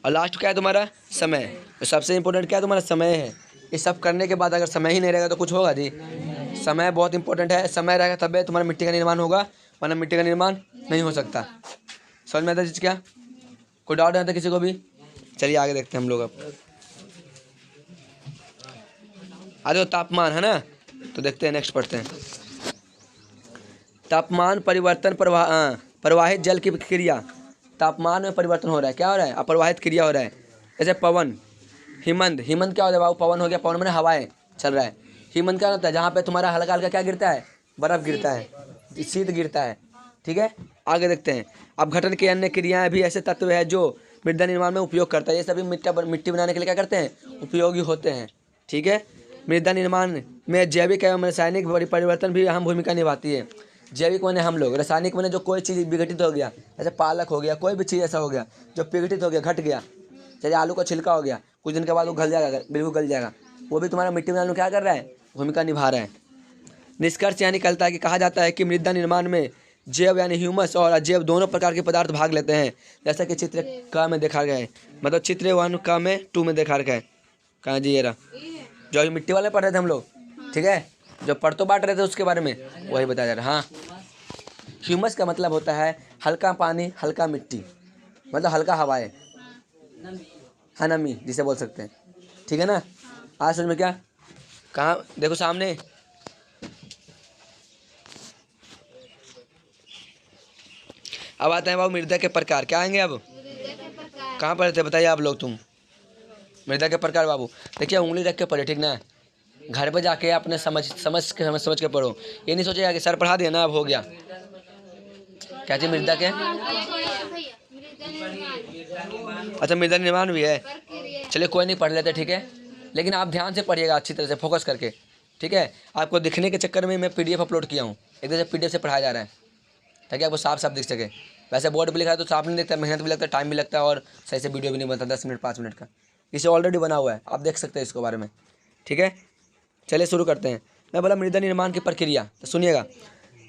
और लास्ट क्या है तुम्हारा, समय। तो सबसे इंपॉर्टेंट क्या है, तुम्हारा समय है। ये सब करने के बाद अगर समय ही नहीं रहेगा तो कुछ होगा जी। समय बहुत इंपॉर्टेंट है, समय रहेगा तब तुम्हारा मिट्टी का निर्माण होगा, वरना मिट्टी का निर्माण नहीं हो सकता। समझ में आता है चीज़ क्या, कोई डाउट नहीं आता किसी को भी। चलिए आगे देखते हैं हम लोग अब। आगे तापमान है ना, तो देखते हैं नेक्स्ट पढ़ते हैं। तापमान परिवर्तन प्रवाहित जल की क्रिया। तापमान में परिवर्तन हो रहा है, क्या हो रहा है, अप्रवाहित क्रिया हो रहा है। जैसे पवन, हिमंद। हिमंद क्या होता है बाबू, पवन हो गया, पवन में हवाएं चल रहा है। हिमंद क्या होता है, जहाँ पे तुम्हारा हल्का हल्का क्या गिरता है, बर्फ गिरता है, शीत गिरता है। ठीक है, आगे देखते हैं। अपघटन की अन्य क्रियाएं भी ऐसे तत्व है जो मृदा निर्माण में उपयोग करता है। ये सभी मिट्टी बनाने के लिए क्या करते हैं, उपयोगी होते हैं। ठीक है, मृदा निर्माण में जैविक एवं रासायनिक परिवर्तन भी अहम भूमिका निभाती है। जैविक माने हम लोग, रासायनिक माने जो कोई चीज़ विघटित हो गया, जैसे पालक हो गया, कोई भी चीज़ ऐसा हो गया जो विघटित हो गया, घट गया, जैसे आलू का छिलका हो गया, कुछ दिन के बाद वो गल जाएगा, बिल्कुल गल जाएगा, वो भी तुम्हारा मिट्टी बनाने में क्या कर रहा है, भूमिका निभा रहा है। निष्कर्ष यहाँ निकलता है कि कहा जाता है कि मृदा निर्माण में जैव यानी ह्यूमस और अजैव दोनों प्रकार के पदार्थ भाग लेते हैं, जैसा कि चित्र क में देखा गया है, मतलब चित्र 1 क में 2 में देखा गया है। कहाँ जी, ये रहा जो अभी मिट्टी वाले पढ़ रहे थे हम लोग। ठीक है, जो पढ़ तो बांट रहे थे उसके बारे में वही बताया जा रहा है। हाँ, ह्यूमस का मतलब होता है हल्का पानी, हल्का मिट्टी, मतलब हल्का हवाएं, हाँ नमी जिसे बोल सकते हैं। ठीक है ना, आज समझ में क्या, कहाँ देखो सामने। अब आते हैं बाबू मृदा के प्रकार, क्या आएंगे अब, कहाँ पढ़े थे बताइए आप लोग, तुम मृदा के प्रकार। बाबू देखिए उंगली रख के पढ़े, ठीक ना, घर पे जाके अपने समझ के पढ़ो। ये नहीं सोचेगा कि सर पढ़ा दिया ना अब हो गया। क्या चीज़, मृदा के, अच्छा मृदा निर्माण भी है, चलिए कोई नहीं पढ़ लेते। ठीक है, लेकिन आप ध्यान से पढ़िएगा, अच्छी तरह से फोकस करके। ठीक है, आपको दिखने के चक्कर में मैं PDF अपलोड किया हूँ, एक तरह से PDF से पढ़ाया जा रहा है, ताकि आपको साफ साफ दिख सके। वैसे बोर्ड पर लिखा है तो साफ नहीं दिखता, मेहनत भी लगता है, टाइम भी लगता है, और सही से वीडियो भी नहीं बनता 10 मिनट 5 मिनट का। इसे ऑलरेडी बना हुआ है, आप देख सकते हैं इसके बारे में। ठीक है, चलिए शुरू करते हैं। मैं बोला मृदा निर्माण की प्रक्रिया, तो सुनिएगा।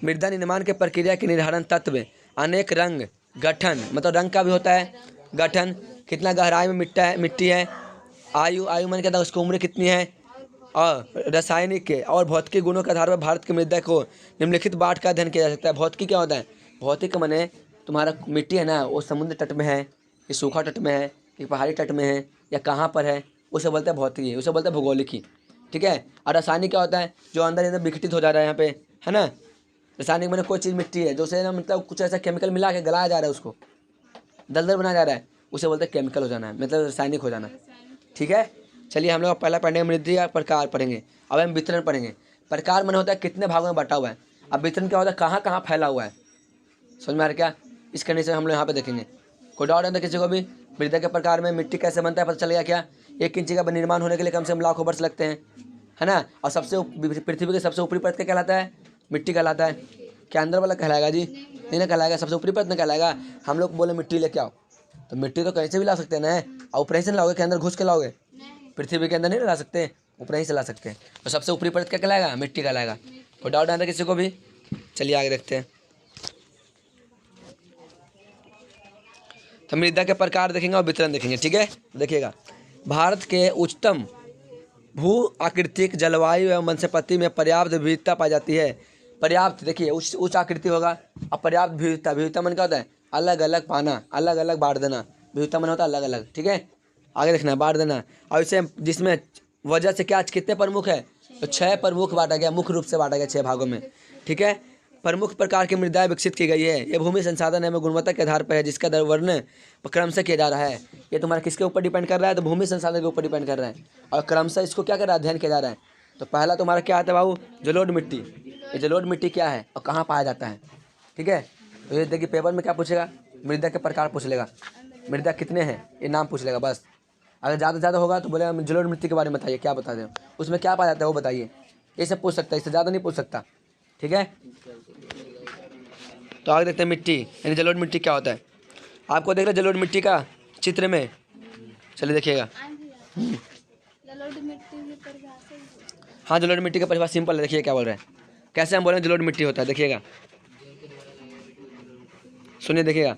मृदा निर्माण की प्रक्रिया के निर्धारण तत्व अनेक रंग, गठन, मतलब रंग का भी होता है, गठन, कितना गहराई में मिट्टी है, आयु, आयु मन कहता है उसकी उम्र कितनी है, और रासायनिक के और भौतिक गुणों के आधार पर भारत की मृदा को निम्नलिखित बांट का अध्ययन किया जा सकता है। भौतिकी क्या होता है, भौतिक माने तुम्हारा मिट्टी है ना, वो समुद्र तट में है, ये सूखा तट में है, ये पहाड़ी तट में है, या कहाँ पर है, उसे बोलते हैं भौतिकी, उसे बोलते हैं भौगोलिकी। ठीक है, और रासायनिक क्या होता है, जो अंदर अंदर विघटित हो जा रहा है यहाँ पे, है ना। रासायनिक मैंने कोई चीज़ मिट्टी है जो से ना, मतलब कुछ ऐसा केमिकल मिला के गलाया जा रहा है, उसको दलदल बनाया जा रहा है, उसे बोलते हैं केमिकल हो जाना है, मतलब रासायनिक हो जाना। ठीक है, चलिए हम लोग पहला पढ़ेंगे मृदा प्रकार पढ़ेंगे। अब हम वितरण पढ़ेंगे। प्रकार मन होता है कितने भागों में बटा हुआ है, अब वितरण क्या होता है, कहाँ कहाँ फैला हुआ है। समझ में आ रहा क्या, इस कंडीशन हम लोग यहाँ पे देखेंगे। कोई डाउट है तो किसी को भी, मृदा के प्रकार में मिट्टी कैसे बनता है पता चल गया क्या। 1 इंची का निर्माण होने के लिए कम से कम लाखों वर्ष लगते हैं, है ना। और सबसे पृथ्वी के सबसे ऊपरी परत क्या कहलाता है, मिट्टी कहलाता है। क्या अंदर वाला कहलाएगा जी, नहीं ना कहलाएगा, सबसे ऊपरी परत में कहलाएगा। हम लोग बोले मिट्टी लेके आओ, तो मिट्टी तो कहीं से भी ला सकते हैं ना, और ऊपर ही से लाओगे, के अंदर घुस के लाओगे, पृथ्वी के अंदर नहीं ला सकते, ऊपर ही से ला सकते हैं। तो सबसे ऊपरी परत क्या कहलाएगा, मिट्टी कहलाएगा। कोई डाउट आता है किसी को भी, चलिए आगे देखते हैं। तो मृदा के प्रकार देखेंगे और वितरण देखेंगे। ठीक है, देखिएगा, भारत के उच्चतम भू आकृतिक जलवायु एवं वनस्पति में पर्याप्त विविधता पाई जाती है। पर्याप्त, देखिए उच्च आकृति होगा। अब पर्याप्त विविधता, विविधता मन क्या होता है? अलग अलग पाना, अलग अलग बांट देना। विविधता मन होता है अलग अलग, ठीक है। आगे देखना है बांट देना। और इसे जिसमें वजह से क्या कितने प्रमुख है? तो 6 प्रमुख बांटा गया, मुख्य रूप से बांटा गया 6 भागों में, ठीक है। प्रमुख प्रकार की मृदाएं विकसित की गई है। ये भूमि संसाधन एवं गुणवत्ता के आधार पर है, जिसका वर्णन क्रमशः किया जा रहा है। ये तुम्हारा किसके ऊपर डिपेंड कर रहा है? तो भूमि संसाधन के ऊपर डिपेंड कर रहा है, और क्रमशः इसको क्या कर रहा है? अध्ययन किया जा रहा है। तो पहला तुम्हारा क्या आता है बाबू? जलोढ़ मिट्टी। ये जलोढ़ मिट्टी क्या है और कहाँ पाया जाता है, ठीक है। तो ये देखिए पेपर में क्या पूछेगा? मृदा के प्रकार पूछ लेगा, मृदा कितने हैं ये नाम पूछ लेगा बस। अगर ज़्यादा से ज़्यादा होगा तो बोलेगा जलोढ़ मिट्टी के बारे में बताइए, क्या बता दें उसमें क्या पाया जाता है वो बताइए। ये सब पूछ सकता है, इससे ज़्यादा नहीं पूछ सकता, ठीक है। तो आगे देखते हैं मिट्टी यानी जलोढ़ मिट्टी क्या होता है। आपको देख रहे जलोढ़ मिट्टी का चित्र में, चलिए देखिएगा। हाँ जलोढ़ मिट्टी का परिभाषा सिंपल है, देखिए क्या बोल रहे हैं, कैसे हम बोल रहे हैं जलोढ़ मिट्टी होता है, देखिएगा सुनिए देखिएगा।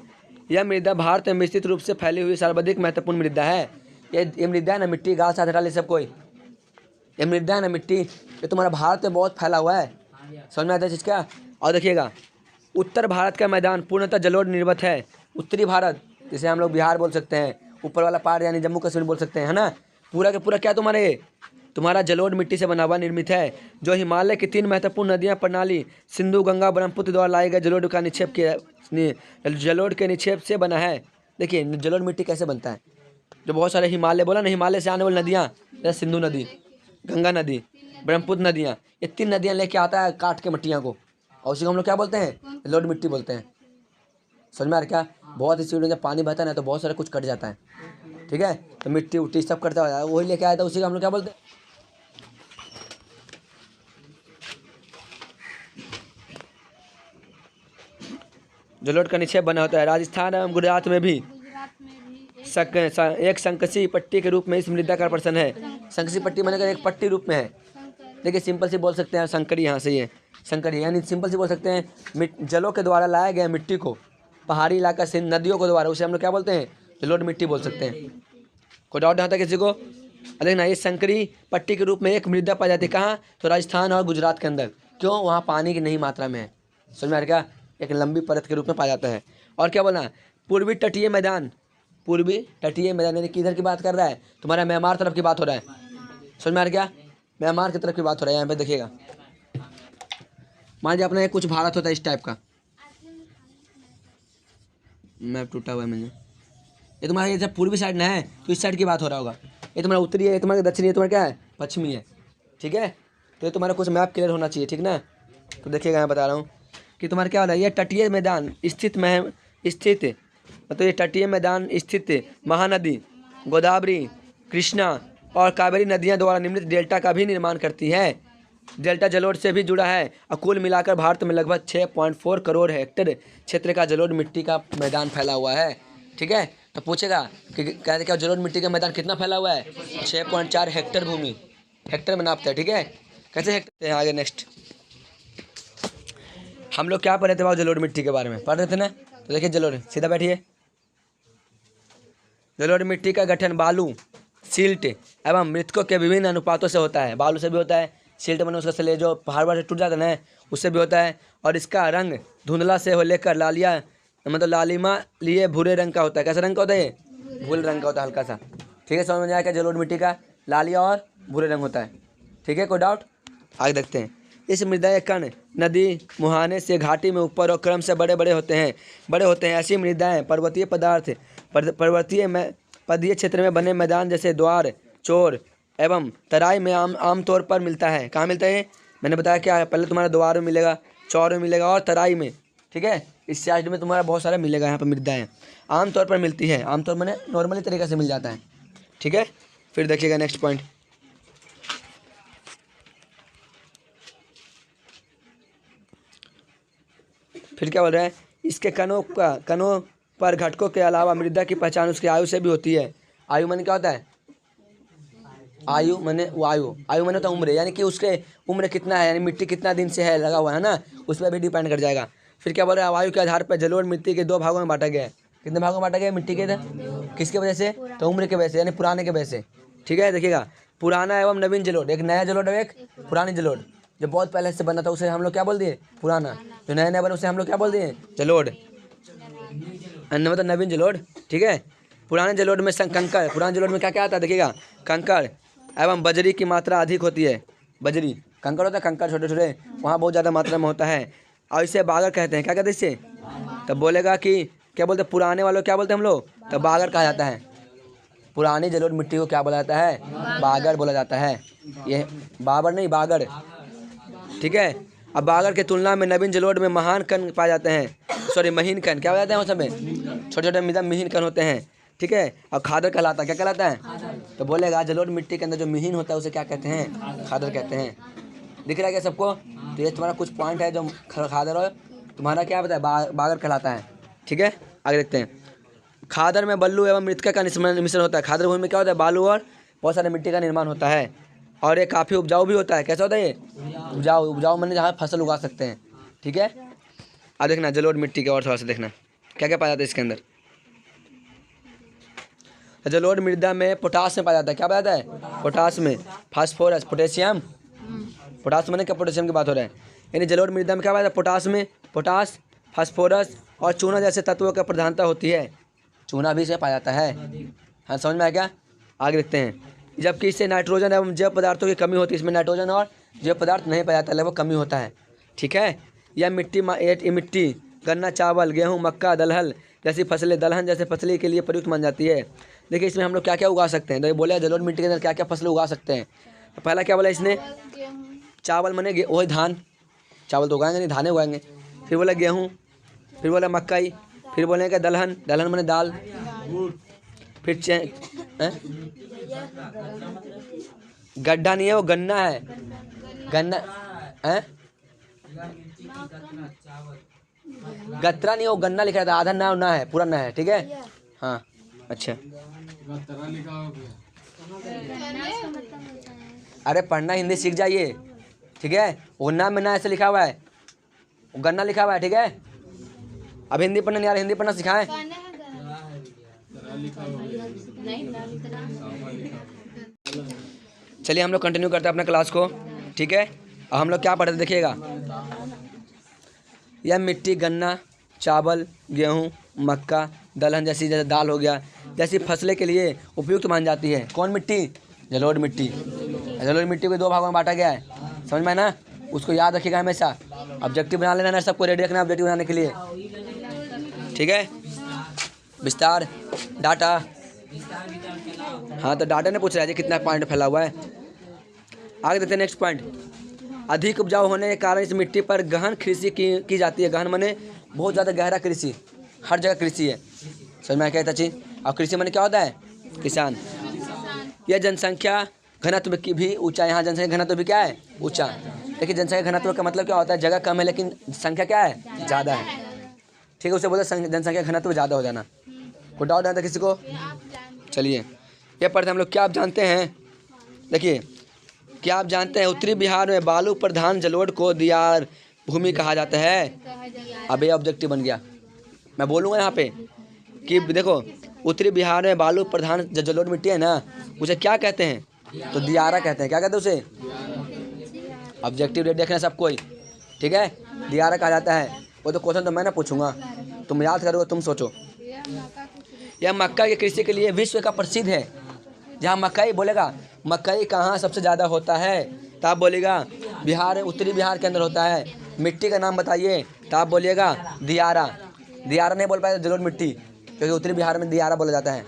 यह मृदा भारत में विस्तृत रूप से फैली हुई सर्वाधिक महत्वपूर्ण मृदा है। ये मृदा है ना मिट्टी, घास साथ हटा ले सब कोई। ये मृदा है ना मिट्टी, ये तुम्हारा भारत में बहुत फैला हुआ है, समझ में आता है चीज़ क्या। और देखिएगा उत्तर भारत का मैदान पूर्णतः जलोढ़ निर्मित है। उत्तरी भारत जिसे हम लोग बिहार बोल सकते हैं, ऊपर वाला पार्ट यानी जम्मू कश्मीर बोल सकते हैं, है ना, पूरा का पूरा क्या तुम्हारा जलोढ़ मिट्टी से बना हुआ निर्मित है, जो हिमालय की 3 महत्वपूर्ण नदियां प्रणाली सिंधु गंगा ब्रह्मपुत्र द्वारा लाए गए जलोढ़ का निक्षेप किया, जलोढ़ के निक्षेप से बना है। देखिए जलोढ़ मिट्टी कैसे बनता है? जो बहुत सारे हिमालय बोला ना, हिमालय से आने वाली नदियाँ जैसे सिंधु नदी, गंगा नदी, ब्रह्मपुत्र नदियाँ, ये 3 नदियाँ लेके आता है काट के मिट्टियाँ को, और उसी को हम लोग क्या बोलते हैं? जलोढ़ मिट्टी बोलते हैं। समझ में आ रहा क्या? बहुत स्पीड में जब पानी बहता है ना तो बहुत सारा कुछ कट जाता है, ठीक है। तो मिट्टी उट्टी सब कटता है, वही लेके आया था, उसी को हम लोग क्या बोलते हैं? जलोढ़ का निक्षेप बना होता है। राजस्थान एवं गुजरात में भी एक संकसी पट्टी के रूप में इस मृदा का प्रश्न है। संकसी पट्टी मैंने कहा एक पट्टी रूप में है। देखिए सिंपल सी बोल सकते हैं संकरी, यहाँ से ये संकरी यानी सिंपल सी बोल सकते हैं जलों के द्वारा लाया गया मिट्टी को पहाड़ी इलाका से नदियों के द्वारा, उसे हम लोग क्या बोलते हैं? जलोढ़ मिट्टी बोल सकते हैं। कोई डाउट नहीं आता किसी को? देखना ये संकरी पट्टी के रूप में एक मृदा पाई जाती है, कहाँ? तो राजस्थान और गुजरात के अंदर। क्यों? वहाँ पानी की नहीं मात्रा में है, समझ में आ रहा क्या? एक लंबी परत के रूप में पाया जाता है। और क्या बोलना? पूर्वी तटीय मैदान, पूर्वी तटीय मैदान यानी किधर की बात कर रहा है? तुम्हारा म्यांमार तरफ की बात हो रहा है, समझ में आ रहा क्या? म्यांमार की तरफ की बात हो रहा है। यहाँ पे देखिएगा, मान लीजिए अपना कुछ भारत होता है इस टाइप का, मैप टूटा हुआ है मैंने, ये तुम्हारा ये जब पूर्वी साइड ना है तो इस साइड की बात हो रहा होगा। ये तुम्हारा उत्तरी है, ये तुम्हारा दक्षिणी है, तुम्हारा क्या है? पश्चिमी है, ठीक है। तो ये तुम्हारा कुछ मैप क्लियर होना चाहिए, ठीक ना। तो देखिएगा मैं बता रहा हूँ कि तुम्हारा क्या हो रहा है, ये तटीय मैदान स्थित मतलब ये तटीय मैदान स्थित महानदी गोदावरी, कृष्णा और कावेरी नदियाँ द्वारा निर्मित डेल्टा का भी निर्माण करती है। डेल्टा जलोढ़ से भी जुड़ा है और कुल मिलाकर भारत में लगभग 6.4 करोड़ हेक्टेयर क्षेत्र का जलोढ़ मिट्टी का मैदान फैला हुआ है, ठीक है। तो पूछेगा कि कहते क्या जलोढ़ मिट्टी का मैदान कितना फैला हुआ है? 6.4 हेक्टेयर भूमि, हेक्टेयर में नापते हैं, ठीक है। कैसे हेक्टेयर? आगे नेक्स्ट हम लोग क्या पढ़े थे बाबू? जलोढ़ मिट्टी के बारे में पढ़ रहे थे ना। तो देखिए जलोढ़, सीधा बैठिए। जलोढ़ मिट्टी का गठन बालू, सिल्ट एवं मृतकों के विभिन्न अनुपातों से होता है। बालू से भी होता है, सिल्ट मैंने उसका से जो पहाड़ से टूट जाता है ना उससे भी होता है। और इसका रंग धुंधला से हो लेकर लालिया मतलब लालिमा लिए भूरे रंग का होता है। कैसा रंग का होता है? ये भूरे रंग का होता है हल्का सा, ठीक है। समझ में आया क्या? जलोढ़ मिट्टी का लालिया और भूरे रंग होता है, ठीक है। कोई डाउट? आगे देखते हैं। इस मृदा कण नदी मुहाने से घाटी में ऊपर और क्रम से बड़े बड़े होते हैं। ऐसी मृदाएं पर्वतीय पदीय क्षेत्र में बने मैदान जैसे द्वार, चोर एवं तराई में आमतौर पर मिलता है। कहाँ मिलता है? मैंने बताया क्या है, पहले तुम्हारा द्वार में मिलेगा, चौर में मिलेगा और तराई में, ठीक है। इस साइड में तुम्हारा बहुत सारा मिलेगा। यहाँ पर मृदाएं आमतौर पर मिलती है, आमतौर मैंने नॉर्मली तरीके से मिल जाता है, ठीक है। फिर देखिएगा नेक्स्ट पॉइंट, फिर क्या बोल रहा है? इसके कणों पर घटकों के अलावा मृदा की पहचान उसकी आयु से भी होती है। आयु माने क्या होता है? आयु माने वायु, आयु माने होता है उम्र, यानी कि उसके उम्र कितना है, यानी मिट्टी कितना दिन से है लगा हुआ है ना, उस पर भी डिपेंड कर जाएगा। फिर क्या बोल रहा है? आयु के आधार पर जलोढ़ मिट्टी के 2 भागों में बांटा गया है। कितने भागों में बांटा गया मिट्टी के? किसके वजह से? तो उम्र के वजह से, यानी पुराने के वजह से, ठीक है। देखिएगा पुराना एवं नवीन जलोढ़, एक नया जलोढ़ और एक पुरानी जलोढ़। जो बहुत पहले से बना था उसे हम लोग क्या बोल दिए? पुराना। जो नया नया बना उसे हम लोग क्या बोल दिए? जलोढ़। मतलब नवीन जलोढ़। ठीक है। पुराने जलोढ़ में कंकड़, पुराने जलोढ़ में क्या क्या आता है देखिएगा? कंकड़ एवं बजरी की मात्रा अधिक होती है। बजरी कंकड़ होता है, कंकड़ छोटे छोटे, वहाँ बहुत ज़्यादा मात्रा में होता है और इसे बागर कहते हैं। क्या कहते हैं इसे? तब बोलेगा कि क्या बोलते हैं पुराने वालों, क्या बोलते हैं हम लोग? तब बागर कहा जाता है। पुरानी जलोढ़ मिट्टी को क्या बोला जाता है? बागर बोला जाता है। ये बाबर नहीं, बागर। ठीक है। अब बागर के तुलना में नवीन जलोढ़ में महान कण पाए जाते हैं, सॉरी महीन कण। क्या हो जाते हैं उस समय? छोटे छोटे महीन कण होते हैं। ठीक है। और खादर कहलाता है। क्या कहलाता है? तो बोलेगा जलोढ़ मिट्टी के अंदर जो महीन होता है उसे क्या कहते हैं? खादर कहते हैं। दिख रहा है क्या सबको? तो ये तुम्हारा कुछ पॉइंट है जो खादर और तुम्हारा क्या बताया? बागर कहलाता है। ठीक है। आगे देखते हैं। खादर में बल्लू एवं मृतिका का मिश्रण होता है। खादर भूमि में क्या होता है? बालू और बहुत सारे मिट्टी का निर्माण होता है और ये काफ़ी उपजाऊ भी होता है। कैसा होता है ये? उपजाऊ मैंने जहाँ फसल उगा सकते हैं। ठीक है। अब देखना जलोढ़ मिट्टी के और थोड़ा सा देखना क्या क्या पाया जाता है इसके अंदर। जलोढ़ मृदा में पोटास में पाया जाता है। क्या पाया जाता है? पोटास में, फास्फोरस, पोटेशियम। पोटास मैंने क्या पोटेशियम की बात हो रहा है? यानी जलोढ़ मृदा में क्या पाया जाता है? पोटास में, पोटास, फास्फोरस और चूना जैसे तत्वों की प्रधानता होती है। चूना भी इसे पाया जाता है। हाँ, समझ में आया क्या? आगे देखते हैं। जबकि इससे नाइट्रोजन एवं जैव पदार्थों की कमी होती है। इसमें नाइट्रोजन और जैव पदार्थ नहीं पाया जाता, लगभग कमी होता है। ठीक है। यह मिट्टी गन्ना, चावल, गेहूँ, मक्का, दलहन जैसी फसलें के लिए प्रयुक्त मानी जाती है। देखिए इसमें हम लोग क्या क्या उगा सकते हैं। तो ये बोले जलोढ़ मिट्टी के अंदर क्या क्या फसलें उगा सकते हैं। तो पहला क्या बोला इसने? चावल मने वही धान, चावल तो उगाएंगे नहीं, धाने उगाएंगे। फिर बोला गेहूँ, फिर बोला मकई, फिर बोलेंगे दलहन, दलहन मने दाल, फिर गड्ढा नहीं है, वो गन्ना है। गन्ना है, गत्रा नहीं, वो गन्ना लिखा था। आधा ना ना है, पूरा ना है। ठीक है। हाँ अच्छा। अरे पढ़ना हिंदी सीख जाइए। ठीक है। वो ना में ना ऐसे लिखा हुआ है, वो गन्ना लिखा हुआ है। ठीक है। अब हिंदी पढ़ना नहीं आ रहा, हिंदी पढ़ना सिखाएं। चलिए हम लोग कंटिन्यू करते हैं अपना क्लास को। ठीक है। अब हम लोग क्या पढ़ते देखिएगा। यह मिट्टी गन्ना, चावल, गेहूँ, मक्का, दलहन जैसे दाल हो गया जैसी फसलें के लिए उपयुक्त मानी जाती है। कौन मिट्टी? जलोढ़ मिट्टी। जलोढ़ मिट्टी को दो भागों में बांटा गया है। समझ में है ना? उसको याद रखिएगा हमेशा। ऑब्जेक्टिव बना लेना है, सबको रेडी रखना ऑब्जेक्टिव बनाने के लिए। ठीक है। विस्तार, डाटा। हाँ तो डाटा ने पूछ रहा है जी कितना पॉइंट फैला हुआ है। आगे देखते हैं नेक्स्ट पॉइंट। अधिक उपजाऊ होने के कारण इस मिट्टी पर गहन कृषि की जाती है। गहन माने बहुत ज़्यादा गहरा कृषि, हर जगह कृषि है। समझ में आया क्या चाची? और कृषि माने क्या होता है? किसान। यह जनसंख्या घनत्व की भी ऊंचा। यहाँ जनसंख्या घनत्व भी क्या है? ऊंचा। देखिए जनसंख्या घनत्व का मतलब क्या होता है? जगह कम है लेकिन संख्या क्या है? ज़्यादा है। ठीक है। उसे बोलते जनसंख्या घनत्व ज़्यादा हो जाना। कोई डाउट आता किसी को? चलिए ये पढ़ते हम लोग। क्या आप जानते हैं? देखिए क्या आप जानते हैं उत्तरी बिहार में बालू प्रधान जलोढ़ को दियार भूमि कहा जाता है। अब ये ऑब्जेक्टिव बन गया। मैं बोलूँगा यहाँ पे कि देखो उत्तरी बिहार में बालू प्रधान जो जलोढ़ मिट्टी है ना, उसे क्या कहते हैं? तो दियारा कहते हैं। क्या कहते हैं उसे? ऑब्जेक्टिव रेट देखना सब कोई। ठीक है। दियारा कहा जाता है। वो तो क्वेश्चन तो मैं ना पूछूंगा, तुम याद करोगे, तुम सोचो। यह मक्का की कृषि के लिए विश्व का प्रसिद्ध है। जहाँ मकई बोलेगा, मकई कहाँ सबसे ज़्यादा होता है? तो आप बोलेगा बिहार, उत्तरी बिहार के अंदर होता है। मिट्टी का नाम बताइए तो आप बोलिएगा दियारा। दियारा नहीं बोल पाए जलोढ़ मिट्टी, क्योंकि उत्तरी बिहार में दियारा बोला जाता है।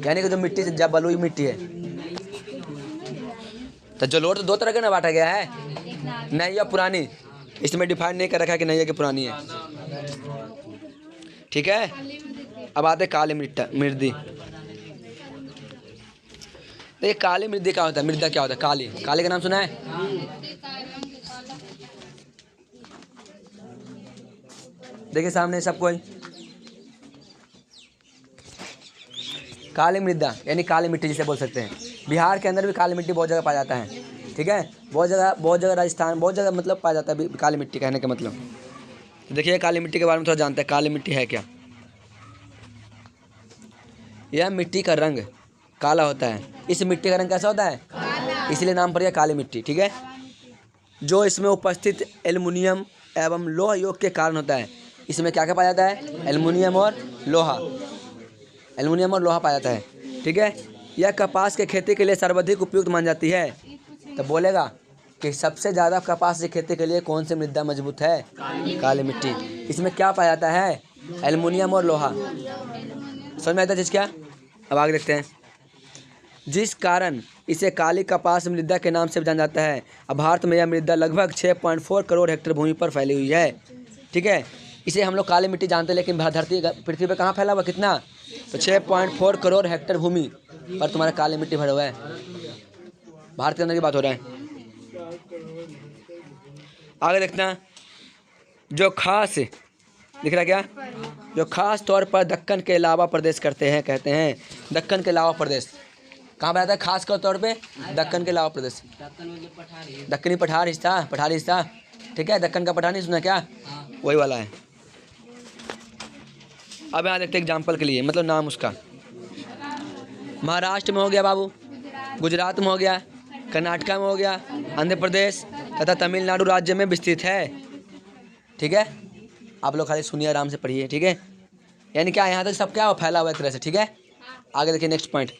यानी कि जो मिट्टी से जब बलुई मिट्टी है। तो जलोढ़ तो दो तरह के ना बांटा गया है, नई या पुरानी। इसमें डिफाइन नहीं कर रखा है कि नई है कि पुरानी है। ठीक है। अब आते काली मृदा। देखिए काली मृदा क्या होता है? मृदा क्या होता है? काली, काली का नाम सुना है? देखिए सामने सब कोई। काली मृदा यानी काली मिट्टी जिसे बोल सकते हैं। बिहार के अंदर भी काली मिट्टी बहुत जगह पाया जाता है। ठीक है। बहुत जगह राजस्थान, बहुत जगह मतलब पाया जाता है काली मिट्टी कहने का मतलब। तो देखिए काली मिट्टी के बारे में थोड़ा जानते हैं। काली मिट्टी है क्या? यह मिट्टी का रंग काला होता है। इस मिट्टी का रंग कैसा होता है? इसलिए नाम पड़ गया काली मिट्टी। ठीक है, जो इसमें उपस्थित एल्युमिनियम एवं लोह योग के कारण होता है। इसमें क्या क्या पाया जाता है? एल्युमिनियम और लोहा, एल्युमिनियम और लोहा पाया जाता है। ठीक है, यह कपास के खेती के लिए सर्वाधिक उपयुक्त मानी जाती है। तो बोलेगा कि सबसे ज़्यादा कपास की खेती के लिए कौन सी मृदा मजबूत है? काली मिट्टी। इसमें क्या पाया जाता है? एल्युमिनियम और लोहा। समझ में आता है चीज़ क्या? अब आगे देखते हैं। जिस कारण इसे काली कपास मृदा के नाम से जाना जाता है। अब भारत में यह मृदा लगभग 6.4 करोड़ हेक्टेयर भूमि पर फैली हुई है। ठीक है, इसे हम लोग काली मिट्टी जानते हैं, लेकिन धरती पृथ्वी पर कहाँ फैला हुआ? कितना? तो 6.4 करोड़ हेक्टेयर भूमि पर तुम्हारा काली मिट्टी भरा हुआ है। भारत के अंदर की बात हो रहा है। आगे देखना, जो खास दिख रहा है क्या? जो खास तौर पर दक्कन के लावा प्रदेश करते हैं, कहते हैं दक्कन के लावा प्रदेश कहाँ पर आता है? खास तौर पे दक्कन के लावा प्रदेश, दक्कनी पठार हिस्सा, पठारी हिस्सा। ठीक है, दक्कन का पठार नहीं सुना क्या? वही वाला है। अब यहाँ देखते एग्जाम्पल के लिए, मतलब नाम उसका। महाराष्ट्र में हो गया बाबू, गुजरात में हो गया, कर्नाटक में हो गया, आंध्र प्रदेश तथा तमिलनाडु राज्य में विस्तृत है। ठीक है, आप लोग खाली सुनिए, आराम से पढ़िए। ठीक है, यानी क्या यहाँ तक सब क्या फैला हुआ एक तरह से। ठीक है, आगे देखिए नेक्स्ट पॉइंट।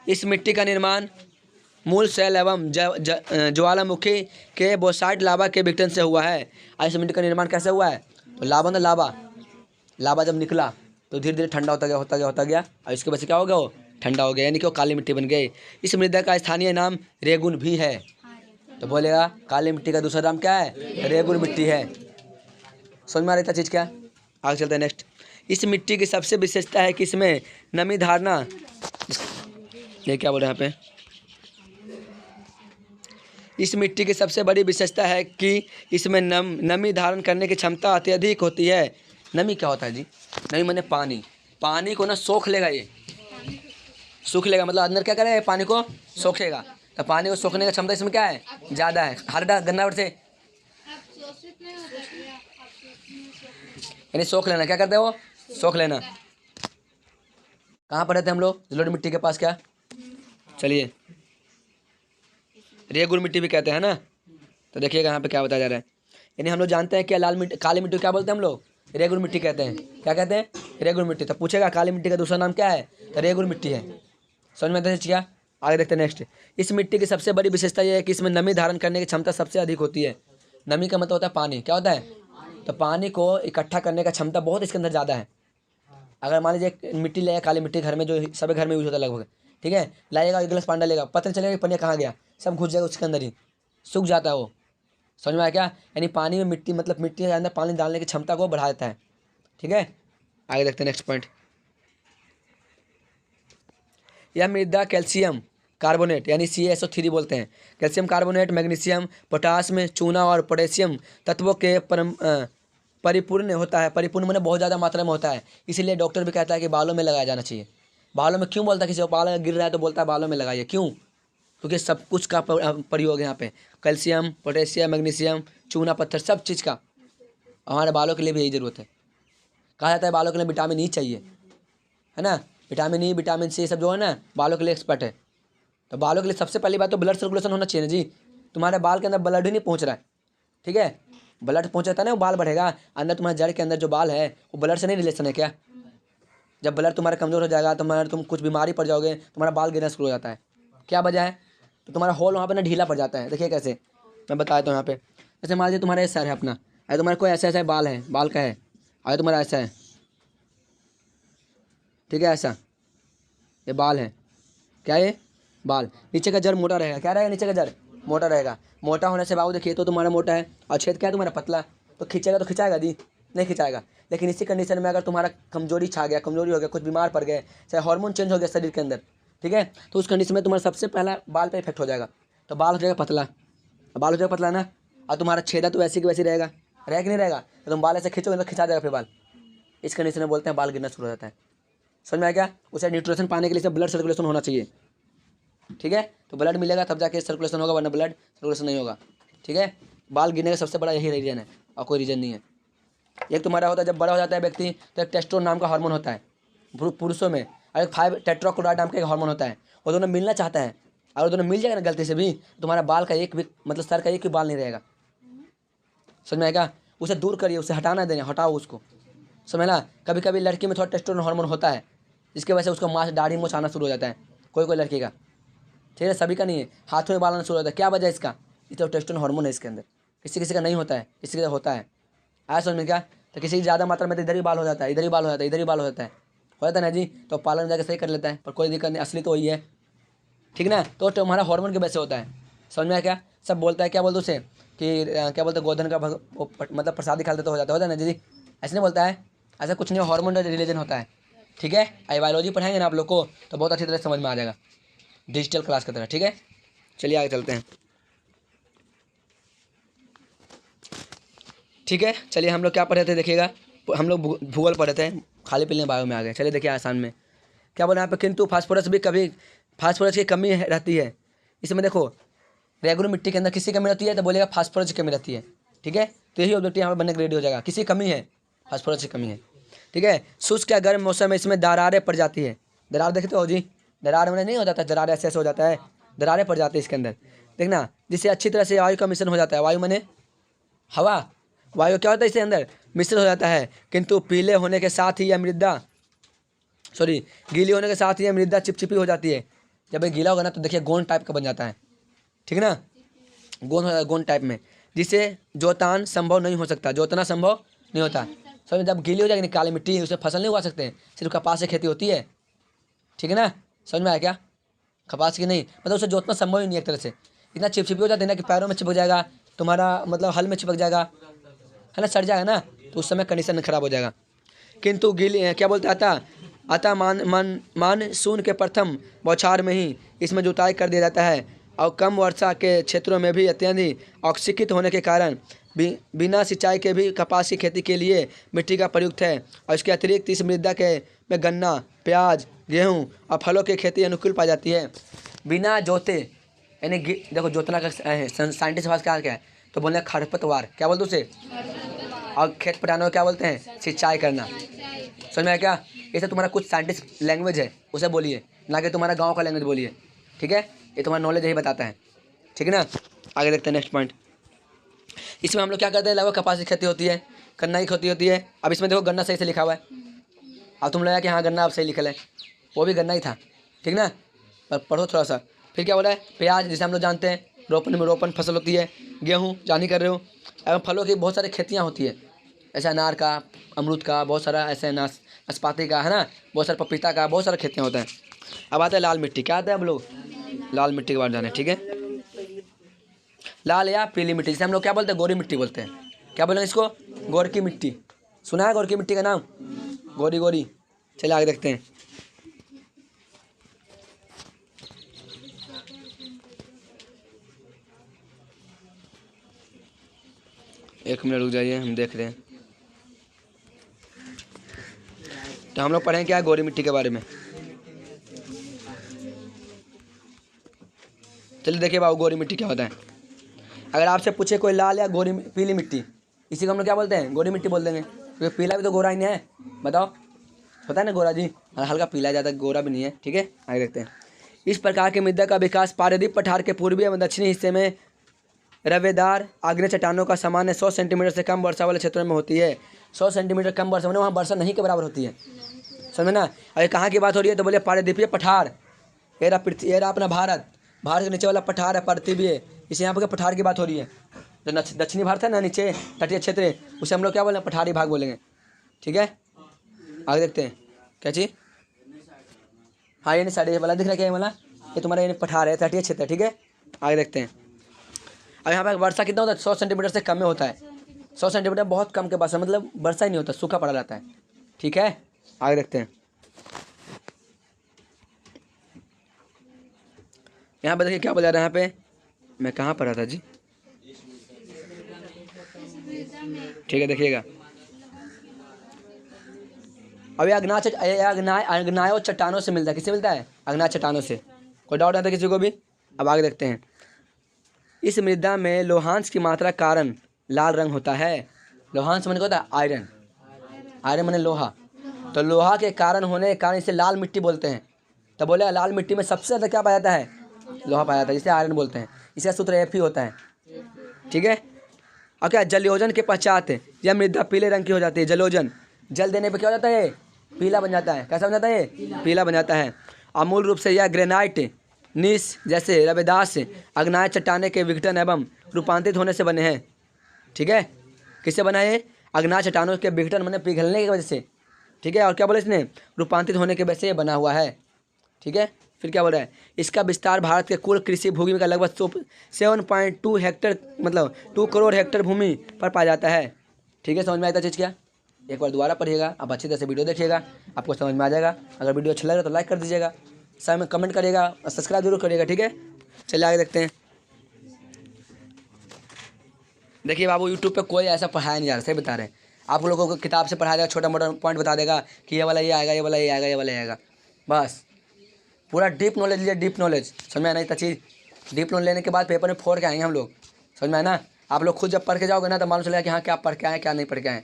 इस मिट्टी का निर्माण मूल शैल एवं ज्वालामुखी के बोसाइट लावा के विघटन से हुआ है। इस मिट्टी का निर्माण कैसे हुआ है? तो लावा जब निकला तो धीरे धीरे ठंडा होता गया और इसके वजह से क्या हो गया? वो ठंडा हो गया, यानी कि वो काली मिट्टी बन गई। इस मृदा का स्थानीय नाम रेगुन भी है। तो बोलेगा काली मिट्टी का दूसरा नाम क्या है? रेगुन मिट्टी है। समझ में आ रही था चीज़ क्या? आगे चलते हैं नेक्स्ट। इस मिट्टी की सबसे विशेषता है कि इसमें नमी धारणा, ये क्या बोल रहे हैं यहाँ पे? इस मिट्टी की सबसे बड़ी विशेषता है कि इसमें नमी धारण करने की क्षमता अत्यधिक होती है। नमी क्या होता है जी? नमी माने पानी। पानी को ना सोख लेगा, ये सूख लेगा, मतलब अंदर क्या करेगा? पानी को सोखेगा। तो पानी को सोखने की क्षमता इसमें क्या है? ज़्यादा है। हर गन्ना से यानी सोख लेना, क्या करते हैं वो? सोख लेना। कहाँ पर रहते हैं हम लोग? जलोढ़ मिट्टी के पास। क्या? चलिए, रेगुर मिट्टी भी कहते हैं ना। तो देखिएगा यहाँ पे क्या बताया जा रहा है। यानी हम लोग जानते हैं क्या लाल मिट्टी, काली मिट्टी क्या बोलते हैं हम लोग? रेगुर मिट्टी कहते हैं। क्या कहते हैं? रेगुर मिट्टी। तो पूछेगा काली मिट्टी का दूसरा नाम क्या है? तो रेगुर मिट्टी है। समझ में आता है क्या? आगे देखते हैं नेक्स्ट। इस मिट्टी की सबसे बड़ी विशेषता यह है कि इसमें नमी धारण करने की क्षमता सबसे अधिक होती है। नमी का मतलब होता है पानी। क्या होता है? तो पानी को इकट्ठा करने का क्षमता बहुत इसके अंदर ज़्यादा है। अगर मान लीजिए मिट्टी लेगा, काली मिट्टी घर में जो सभी घर में यूज होता है लगभग, ठीक है, लाएगा, एक गिलास पानी डालेगा, पता नहीं चलेगा पनिया कहाँ गया, सब घुस जाएगा उसके अंदर ही, सूख जाता है वो। समझ में आया क्या? यानी पानी में मिट्टी, मतलब मिट्टी के अंदर पानी डालने की क्षमता को बढ़ा देता है। ठीक है, आगे देखते हैं नेक्स्ट पॉइंट। यह मृदा कैल्शियम कार्बोनेट यानी CaSO3 बोलते हैं। कैल्शियम कार्बोनेट, मैग्नीशियम, पोटासियम, चूना और पोटेशियम तत्वों के परिपूर्ण होता है। परिपूर्ण मैंने बहुत ज़्यादा मात्रा में होता है। इसीलिए डॉक्टर भी कहता है कि बालों में लगाया जाना चाहिए। बालों में क्यों बोलता है? किसी को बाल गिर रहा है तो बोलता है बालों में लगाइए। क्यों? क्योंकि सब कुछ का प्रयोग है यहाँ पे। कैल्शियम, पोटेशियम, मैग्नीशियम, चूना पत्थर, सब चीज़ का हमारे बालों के लिए भी यही ज़रूरत है। कहा जाता है बालों के लिए विटामिन ई चाहिए, है ना। विटामिन ई, विटामिन सी सब जो है ना बालों के लिए एक्सपर्ट है। तो बालों के लिए सबसे पहली बात तो ब्लड सर्कुलेशन होना चाहिए ना जी। तुम्हारे बाल के अंदर ब्लड ही नहीं पहुँच रहा है, ठीक है, ब्लड पहुँच जाता है ना वो बाल बढ़ेगा। अंदर तुम्हारे जड़ के अंदर जो बाल है वो ब्लड से नहीं रिलेशन है क्या? जब ब्लड तुम्हारा कमज़ोर हो जाएगा, तुम कुछ बीमारी पड़ जाओगे, तुम्हारा बाल गिरना शुरू हो जाता है। क्या वजह है? तो तुम्हारा होल वहाँ पे ना ढीला पड़ जाता है। देखिए कैसे, मैं बता देता हूँ यहाँ पे। जैसे मान लीजिए तुम्हारा ये सर है अपना, अरे तुम्हारा कोई ऐसा ऐसा बाल है, बाल का है, अरे तुम्हारा ऐसा है, ठीक है, ऐसा ये बाल है, क्या ये बाल, नीचे का जड़ मोटा रहेगा। क्या रहेगा? नीचे का जड़ मोटा रहेगा। मोटा होने से बाबू देखिए तो तुम्हारा मोटा है और छेद क्या है तुम्हारा पतला, तो खींचेगा तो खिंचाएगा जी? नहीं खिंचाएगा। लेकिन इसी कंडीशन में अगर तुम्हारा कमजोरी छा गया, कमजोरी हो गया, कुछ बीमार पड़ गए, चाहे हार्मोन चेंज हो गया शरीर के अंदर, ठीक है, तो उस कंडीशन में तुम्हारा सबसे पहला बाल पे इफेक्ट हो जाएगा। तो बाल हो जाएगा पतला, बाल हो जाएगा पतला ना, और तुम्हारा छेदा तो वैसे की वैसे रहेगा, रह कि नहीं रहेगा? तो तुम बाल ऐसे खींचोगे तो खिंचा जाएगा फिर बाल। इस कंडीशन में बोलते हैं बाल गिरना शुरू हो जाता है। समझ में आ गया? उसे न्यूट्रिशन पाने के लिए ब्लड सर्कुलेशन होना चाहिए, ठीक है। तो ब्लड मिलेगा तब जाके सर्कुलेशन होगा, वरना ब्लड सर्कुलेशन नहीं होगा, ठीक है। बाल गिरने का सबसे बड़ा यही रीजन है और कोई रीजन नहीं है। एक तुम्हारा होता है जब बड़ा हो जाता है व्यक्ति तो एक टेस्टोस्टेरोन नाम का हार्मोन होता है पुरुषों में, और एक 5 टेट्राक्लोराइड नाम का एक हार्मोन होता है। वो दोनों मिलना चाहता है, अगर दोनों मिल जाएगा ना गलती से भी, तुम्हारा बाल का एक भी मतलब सर का एक भी बाल नहीं रहेगा। समझ में आएगा? उसे दूर करिए, उसे हटाना देना, हटाओ उसको। समझना? कभी कभी लड़की में थोड़ा टेस्टोस्टेरोन हार्मोन होता है, इसकी वजह से उसको मांस दाढ़ी मूंछ आना शुरू हो जाता है, कोई कोई लड़की का। ठीक है, सभी का नहीं है। हाथों में बाल आना शुरू होता है, क्या वजह है इसका? ये तो टेस्टोस्टेरोन हार्मोन है इसके अंदर। किसी किसी का नहीं होता है, किसी का होता है। आया समझ में क्या? तो किसी की ज़्यादा मात्रा में तो इधर ही बाल हो जाता है, इधर ही बाल हो जाता है, इधर ही बाल हो जाता है, ना जी। तो पार्लर में जाकर सही कर लेता है, पर कोई दिक्कत नहीं, असली तो वही है। ठीक ना? तो तुम्हारा हार्मोन की वजह से होता है। समझ में आया क्या? सब बोलता है, क्या बोलते उसे कि क्या बोलते हैं, गोधन का मतलब प्रसादी खा लेते तो हो जाता है ना जी? ऐसे नहीं बोलता है, ऐसा कुछ नहीं, हार्मोन रिलीजन होता है। ठीक है, आई बायोलॉजी पढ़ाएंगे ना आप लोग को तो बहुत अच्छी तरह समझ में आ जाएगा, डिजिटल क्लास की तरह। ठीक है, चलिए आगे चलते हैं। ठीक है, चलिए हम लोग क्या पढ़ रहे थे देखिएगा, हम लोग भूगोल पढ़ रहे थे, खाली पीने बायो में आ गए। चलिए देखिए आसान में क्या बोला यहाँ पे, किंतु फास्फोरस भी कभी फास्फोरस की कमी रहती है। इसमें देखो, रेगुलर मिट्टी के अंदर किसी कमी रहती है तो बोलेगा फास्फोरस की कमी रहती है। ठीक है, तो यही ऑब्जेक्टिव यहाँ पर बनने के रेडी हो जाएगा, किसी कमी है, फास्फोरस की कमी है। ठीक है, शुष्क या गर्म मौसम में इसमें दरारें पड़ जाती है। दरार देखते हो जी, दरार मैंने नहीं हो जाता, दरार ऐसे ऐसे हो जाता है, दरारें पड़ जाती है इसके अंदर, देखना, जिससे अच्छी तरह से वायु का मिश्रण हो जाता है। वायु मैंने हवा, वायु क्या होता है इसके अंदर मिश्रित हो जाता है। किंतु पीले होने के साथ ही यह मृदा गीली होने के साथ ही यह मृदा चिपचिपी हो जाती है। जब ये गीला होगा ना तो देखिए गोंद टाइप का बन जाता है। ठीक है ना, गोंद हो जाता है, गोंद टाइप में, जिससे जोतान संभव नहीं हो सकता, जोतना संभव नहीं होता। समझ, जब गीली हो जाएगी काली मिट्टी, उससे फसल नहीं उगा सकते हैं, सिर्फ कपास से खेती होती है। ठीक है ना, समझ में आया क्या? कपास की नहीं, मतलब उसे जोतना संभव ही नहीं एक तरह से, इतना चिपचिपी हो जाती है ना कि पैरों में चिपक जाएगा, तुम्हारा मतलब हल में चिपक जाएगा, है ना, सड़ जाएगा ना, तो उस समय कंडीशन खराब हो जाएगा। किंतु गीली क्या बोलते अतः मानसून के प्रथम बौछार में ही इसमें जुताई कर दिया जाता है, और कम वर्षा के क्षेत्रों में भी अत्यधिक अशिक्षित होने के कारण बिना सिंचाई के भी कपास की खेती के लिए मिट्टी का प्रयुक्त है। और इसके अतिरिक्त इस मृदा के में गन्ना, प्याज, गेहूँ और फलों की खेती अनुकूल पाई जाती है। बिना जोते, यानी देखो जोतना का साइंटिस्ट भाषा क्या है, तो बोलते हैं खरपतवार, क्या बोलते उसे, और खेत पटाने को क्या बोलते हैं, सिंचाई करना। समझ में आया क्या? ये सब तुम्हारा कुछ साइंटिस्ट लैंग्वेज है, उसे बोलिए, ना कि तुम्हारा गांव का लैंग्वेज बोलिए। ठीक है, ये तुम्हारा नॉलेज यही बताता है। ठीक है ना, आगे देखते हैं नेक्स्ट पॉइंट। इसमें हम लोग क्या करते हैं, लगभग कपास की खेती होती है, गन्ना की खेती होती है। अब इसमें देखो गन्ना सही से लिखा हुआ है, अब तुम लगा कि हाँ गन्ना अब सही लिखा है, वो भी गन्ना ही था। ठीक ना, पर पढ़ो थोड़ा सा। फिर क्या बोला है, प्याज, जिसे हम लोग जानते हैं रोपण फसल होती है। गेहूँ जान ही कर रहे हो। एवं फलों की बहुत सारी खेतियाँ होती है, ऐसे अनार का, अमरूद का, बहुत सारा ऐसे नाशपाती का, है ना, बहुत सारा पपीता का, बहुत सारा खेतियाँ होता है। अब आता है लाल मिट्टी, क्या आता है, अब लोग लाल मिट्टी के बारे में जाने। ठीक है, लाल या पीली मिट्टी, जिसे हम लोग क्या बोलते हैं, गोरी मिट्टी बोलते हैं। क्या बोलेंगे इसको, गोर की मिट्टी। सुना है गोर की मिट्टी का नाम, गोरी। चलिए आगे देखते हैं। एक मिनट रुक जाइए, हम देख रहे हैं। तो हम लोग पढ़ें क्या गोरी मिट्टी के बारे में। चलिए देखिए बाबू, गोरी मिट्टी क्या होता है। अगर आपसे पूछे कोई लाल या गोरी पीली मिट्टी, इसी को हम लोग क्या बोलते हैं, गोरी मिट्टी बोल देंगे, क्योंकि पीला भी तो गोरा ही नहीं है। बताओ, होता है ना गोरा जी, हल्का पीला ज़्यादा गोरा भी नहीं है। ठीक है, आगे देखते हैं। इस प्रकार की मृदा का विकास पारदीप पठार के पूर्वी एवं दक्षिणी हिस्से में रवेदार आग्नेय चट्टानों का सामान्य 100 सेंटीमीटर से कम वर्षा वाले क्षेत्रों में होती है। 100 सेंटीमीटर कम वर्षा, वहाँ वर्षा नहीं के बराबर होती है। समझ ना, अरे कहाँ की बात हो रही है, तो बोले पारदीपीय पठार, ये रहा अपना भारत के नीचे वाला पठार है पारदीपीय, इसे यहाँ पर पठार की बात हो रही है। जो दक्षिणी भारत है ना, नीचे तटीय क्षेत्र, उसे हम लोग क्या बोलेंगे, पठारी भाग बोलेंगे। ठीक है, आगे देखते हैं। क्या चीज़, हाँ ये नहीं साइड वाला दिख रहा है, क्या ये वाला, ये तुम्हारा ये पठार है, तटीय क्षेत्र है। ठीक है, आगे देखते हैं। अब यहाँ पर वर्षा कितना होता है, 100 सेंटीमीटर से कम में होता है। 100 सेंटीमीटर बहुत कम के पास है, मतलब वर्षा ही नहीं होता, सूखा पड़ा रहता है। ठीक है, आगे देखते हैं। यहाँ पर देखिए क्या बोला रहा है, यहाँ पे मैं कहाँ पढ़ा था जी। ठीक है, देखिएगा। अब अग्नाय चट्टानों से मिलता है, किससे मिलता है, अग्नाय चट्टानों से। कोई डाउट आता है किसी को भी? अब आगे देखते हैं। इस मृदा में लोहांश की मात्रा कारण लाल रंग होता है। लोहांश माने क्या होता है, आयरन, आयरन माने लोहा, तो लोहा के कारण होने के कारण इसे लाल मिट्टी बोलते हैं। तो बोले लाल मिट्टी में सबसे ज़्यादा क्या पाया जाता है, लोहा पाया जाता है, जिसे आयरन बोलते हैं। इसका सूत्र Fe होता है, ठीक है। और क्या, जलयोजन के पश्चात यह मृदा पीले रंग की हो जाती है। जलयोजन, जल देने पे क्या हो जाता है, पीला बन जाता है। कैसा बन जाता है, पीला बन जाता है। और मूल रूप से यह ग्रेनाइट, नीस जैसे रवेदास, अग्नाय चट्टाने के विघटन एवं रूपांतरित होने से बने हैं, ठीक है। किससे बना है, अग्नाय चट्टानों के विघटन मैंने पिघलने की वजह से, ठीक है। और क्या बोला इसने, रूपांतरित होने की वजह से ये बना हुआ है, ठीक है। फिर क्या बोल रहा है, इसका विस्तार भारत के कुल कृषि भूमि का लगभग 7.2 हेक्टेयर मतलब 2 करोड़ हेक्टेयर भूमि पर पाया जाता है, ठीक है। समझ में आता चीज़ क्या, एक बार दोबारा पढ़िएगा, आप अच्छी तरह से वीडियो देखिएगा, आपको समझ में आ जाएगा। अगर वीडियो अच्छा लगे तो लाइक कर दीजिएगा, साथ में कमेंट करिएगा और सब्सक्राइब जरूर करिएगा, ठीक है। चलिए आगे देखते हैं। देखिए बाबू, यूट्यूब पे कोई ऐसा पढ़ाया नहीं जा रहा, सही बता रहे हैं। आप लोगों को किताब से पढ़ाया जाएगा, छोटा मोटा पॉइंट बता देगा कि ये वाला ये आएगा, ये वाला ये आएगा, ये वाला ये आएगा, बस। पूरा डीप नॉलेज लीजिए, डीप नॉलेज, समझ में आना इतना चीज़। डीप नॉलेज लेने के बाद पेपर में फोड़ के आएंगे हम लोग, समझ में आना। आप लोग खुद जब पढ़ के जाओगे ना तो मालूम चलेगा कि हाँ क्या पढ़ के आए, क्या नहीं पढ़ के आए,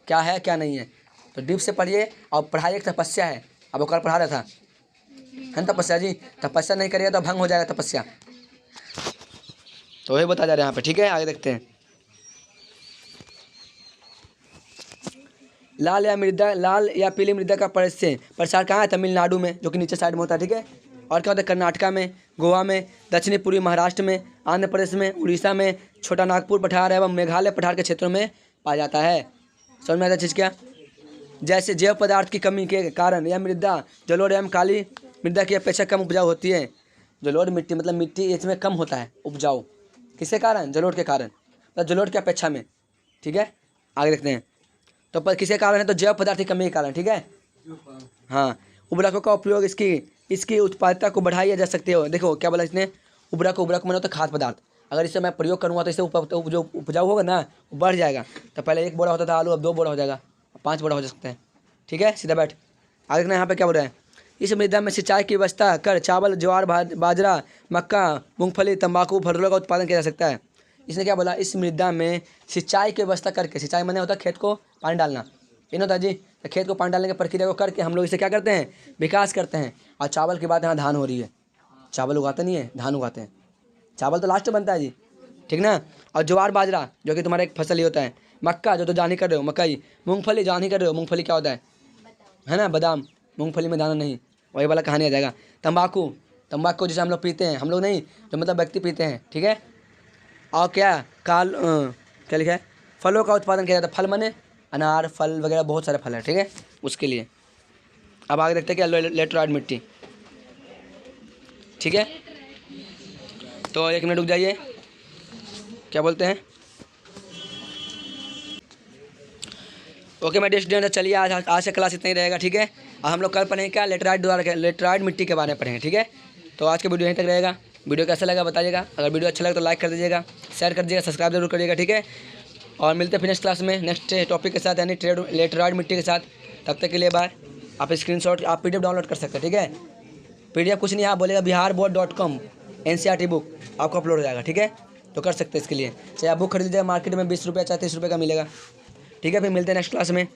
क्या है क्या नहीं है। तो डीप से पढ़िए। और पढ़ाई एक तपस्या है, अब वो कल पढ़ा रहा था, है ना तपस्या जी। तपस्या नहीं करिएगा तो भंग हो जाएगा तपस्या, तो वही बता जा रहे हैं यहाँ पे, ठीक है। आगे देखते हैं। लाल या पीली मृदा का प्रसार कहाँ है, तमिलनाडु में, जो कि नीचे साइड में होता है, ठीक है। और क्या होता है, कर्नाटका में, गोवा में, दक्षिणी पूर्वी महाराष्ट्र में, आंध्र प्रदेश में, उड़ीसा में, छोटा नागपुर पठार एवं मेघालय पठार के क्षेत्रों में पाया जाता है। समझ में आता चीज़ क्या, जैसे जैव पदार्थ की कमी के कारण यह मृदा जलोढ़ एवं काली मृदा की अपेक्षा कम उपजाऊ होती है। जलोढ़ मिट्टी मतलब मिट्टी इसमें कम होता है उपजाऊ, किसके कारण, जलोढ़ के कारण, मतलब जलोढ़ की अपेक्षा में, ठीक है। आगे देखते हैं। तो पर किसके कारण है, तो जैव पदार्थ की कमी के कारण, ठीक है। हाँ, उर्वरकों का उपयोग इसकी उत्पादकता को बढ़ाई जा सकती है। देखो क्या बोला इसने, उर्वरक माने होता है खाद्य पदार्थ। अगर इसे मैं प्रयोग करूँगा तो इससे जो उपजाऊ होगा ना वो बढ़ जाएगा। तो पहले 1 बोरा होता था आलू, अब 2 बोरा हो जाएगा, 5 बोरा हो सकते हैं, ठीक है। सीधा बैठ। आगे देखना यहाँ पे क्या बोल रहा है, इस मृदा में सिंचाई की व्यवस्था कर चावल, ज्वार, बाजरा, मक्का, मूंगफली, तंबाकू, फलों का उत्पादन किया जा सकता है। इसने क्या बोला, इस मृदा में सिंचाई की व्यवस्था करके, सिंचाई मैंने होता है खेत को पानी डालना, इन होता है जी। तो खेत को पानी डालने की प्रक्रिया को करके हम लोग इसे क्या करते हैं, विकास करते हैं। और चावल की बात यहाँ धान हो रही है, चावल उगाते नहीं है, धान उगाते हैं। चावल तो लास्ट में बनता है जी, ठीक ना। और ज्वार बाजरा जो कि तुम्हारा एक फसल ही होता है। मक्का जो तो जान ही कर रहे हो, मकई। मूंगफली जान ही कर रहे हो, मूंगफली क्या होता है ना, बादाम। मूंगफली में दाना नहीं, वही वाला कहानी आ जाएगा। तंबाकू जैसे हम लोग पीते हैं, हम लोग नहीं जो मतलब व्यक्ति पीते हैं, ठीक है। और क्या क्या लिखा है, फलों का उत्पादन किया जाता है। फल माने अनार, फल वगैरह बहुत सारे फल हैं, ठीक है, उसके लिए। अब आगे देखते हैं क्या, लेटराइट मिट्टी, ठीक है। तो 1 मिनट रुक जाइए, क्या बोलते हैं। ओके मैं स्टूडेंट, चलिए आज से क्लास इतना ही रहेगा, ठीक है। और हम लोग कल पढ़ेंगे क्या, लेटराइट मिट्टी के बारे में पढ़ेंगे, ठीक है। तो आज का वीडियो यहीं तक रहेगा। वीडियो कैसा लगा बताइएगा, अगर वीडियो अच्छा लगा तो लाइक कर दीजिएगा, शेयर कर दीजिएगा, सब्सक्राइब जरूर करिएगा, ठीक है। और मिलते हैं फिर नेक्स्ट क्लास में नेक्स्ट टॉपिक के साथ, यानी लेटराइट मिट्टी के साथ। तब तक के लिए बाय। आप स्क्रीनशॉट, आप PDF डाउनलोड कर सकते हैं, ठीक है। PDF कुछ नहीं, आप बोलेगा biharboard.com NCERT बुक, आपको अपलोड हो जाएगा, ठीक है। तो कर सकते हैं इसके लिए, चाहे आप बुक खरीद लीजिएगा, मार्केट में 20 रुपये चाहे 30 रुपये का मिलेगा, ठीक है। फिर मिलते हैं नेक्स्ट क्लास में।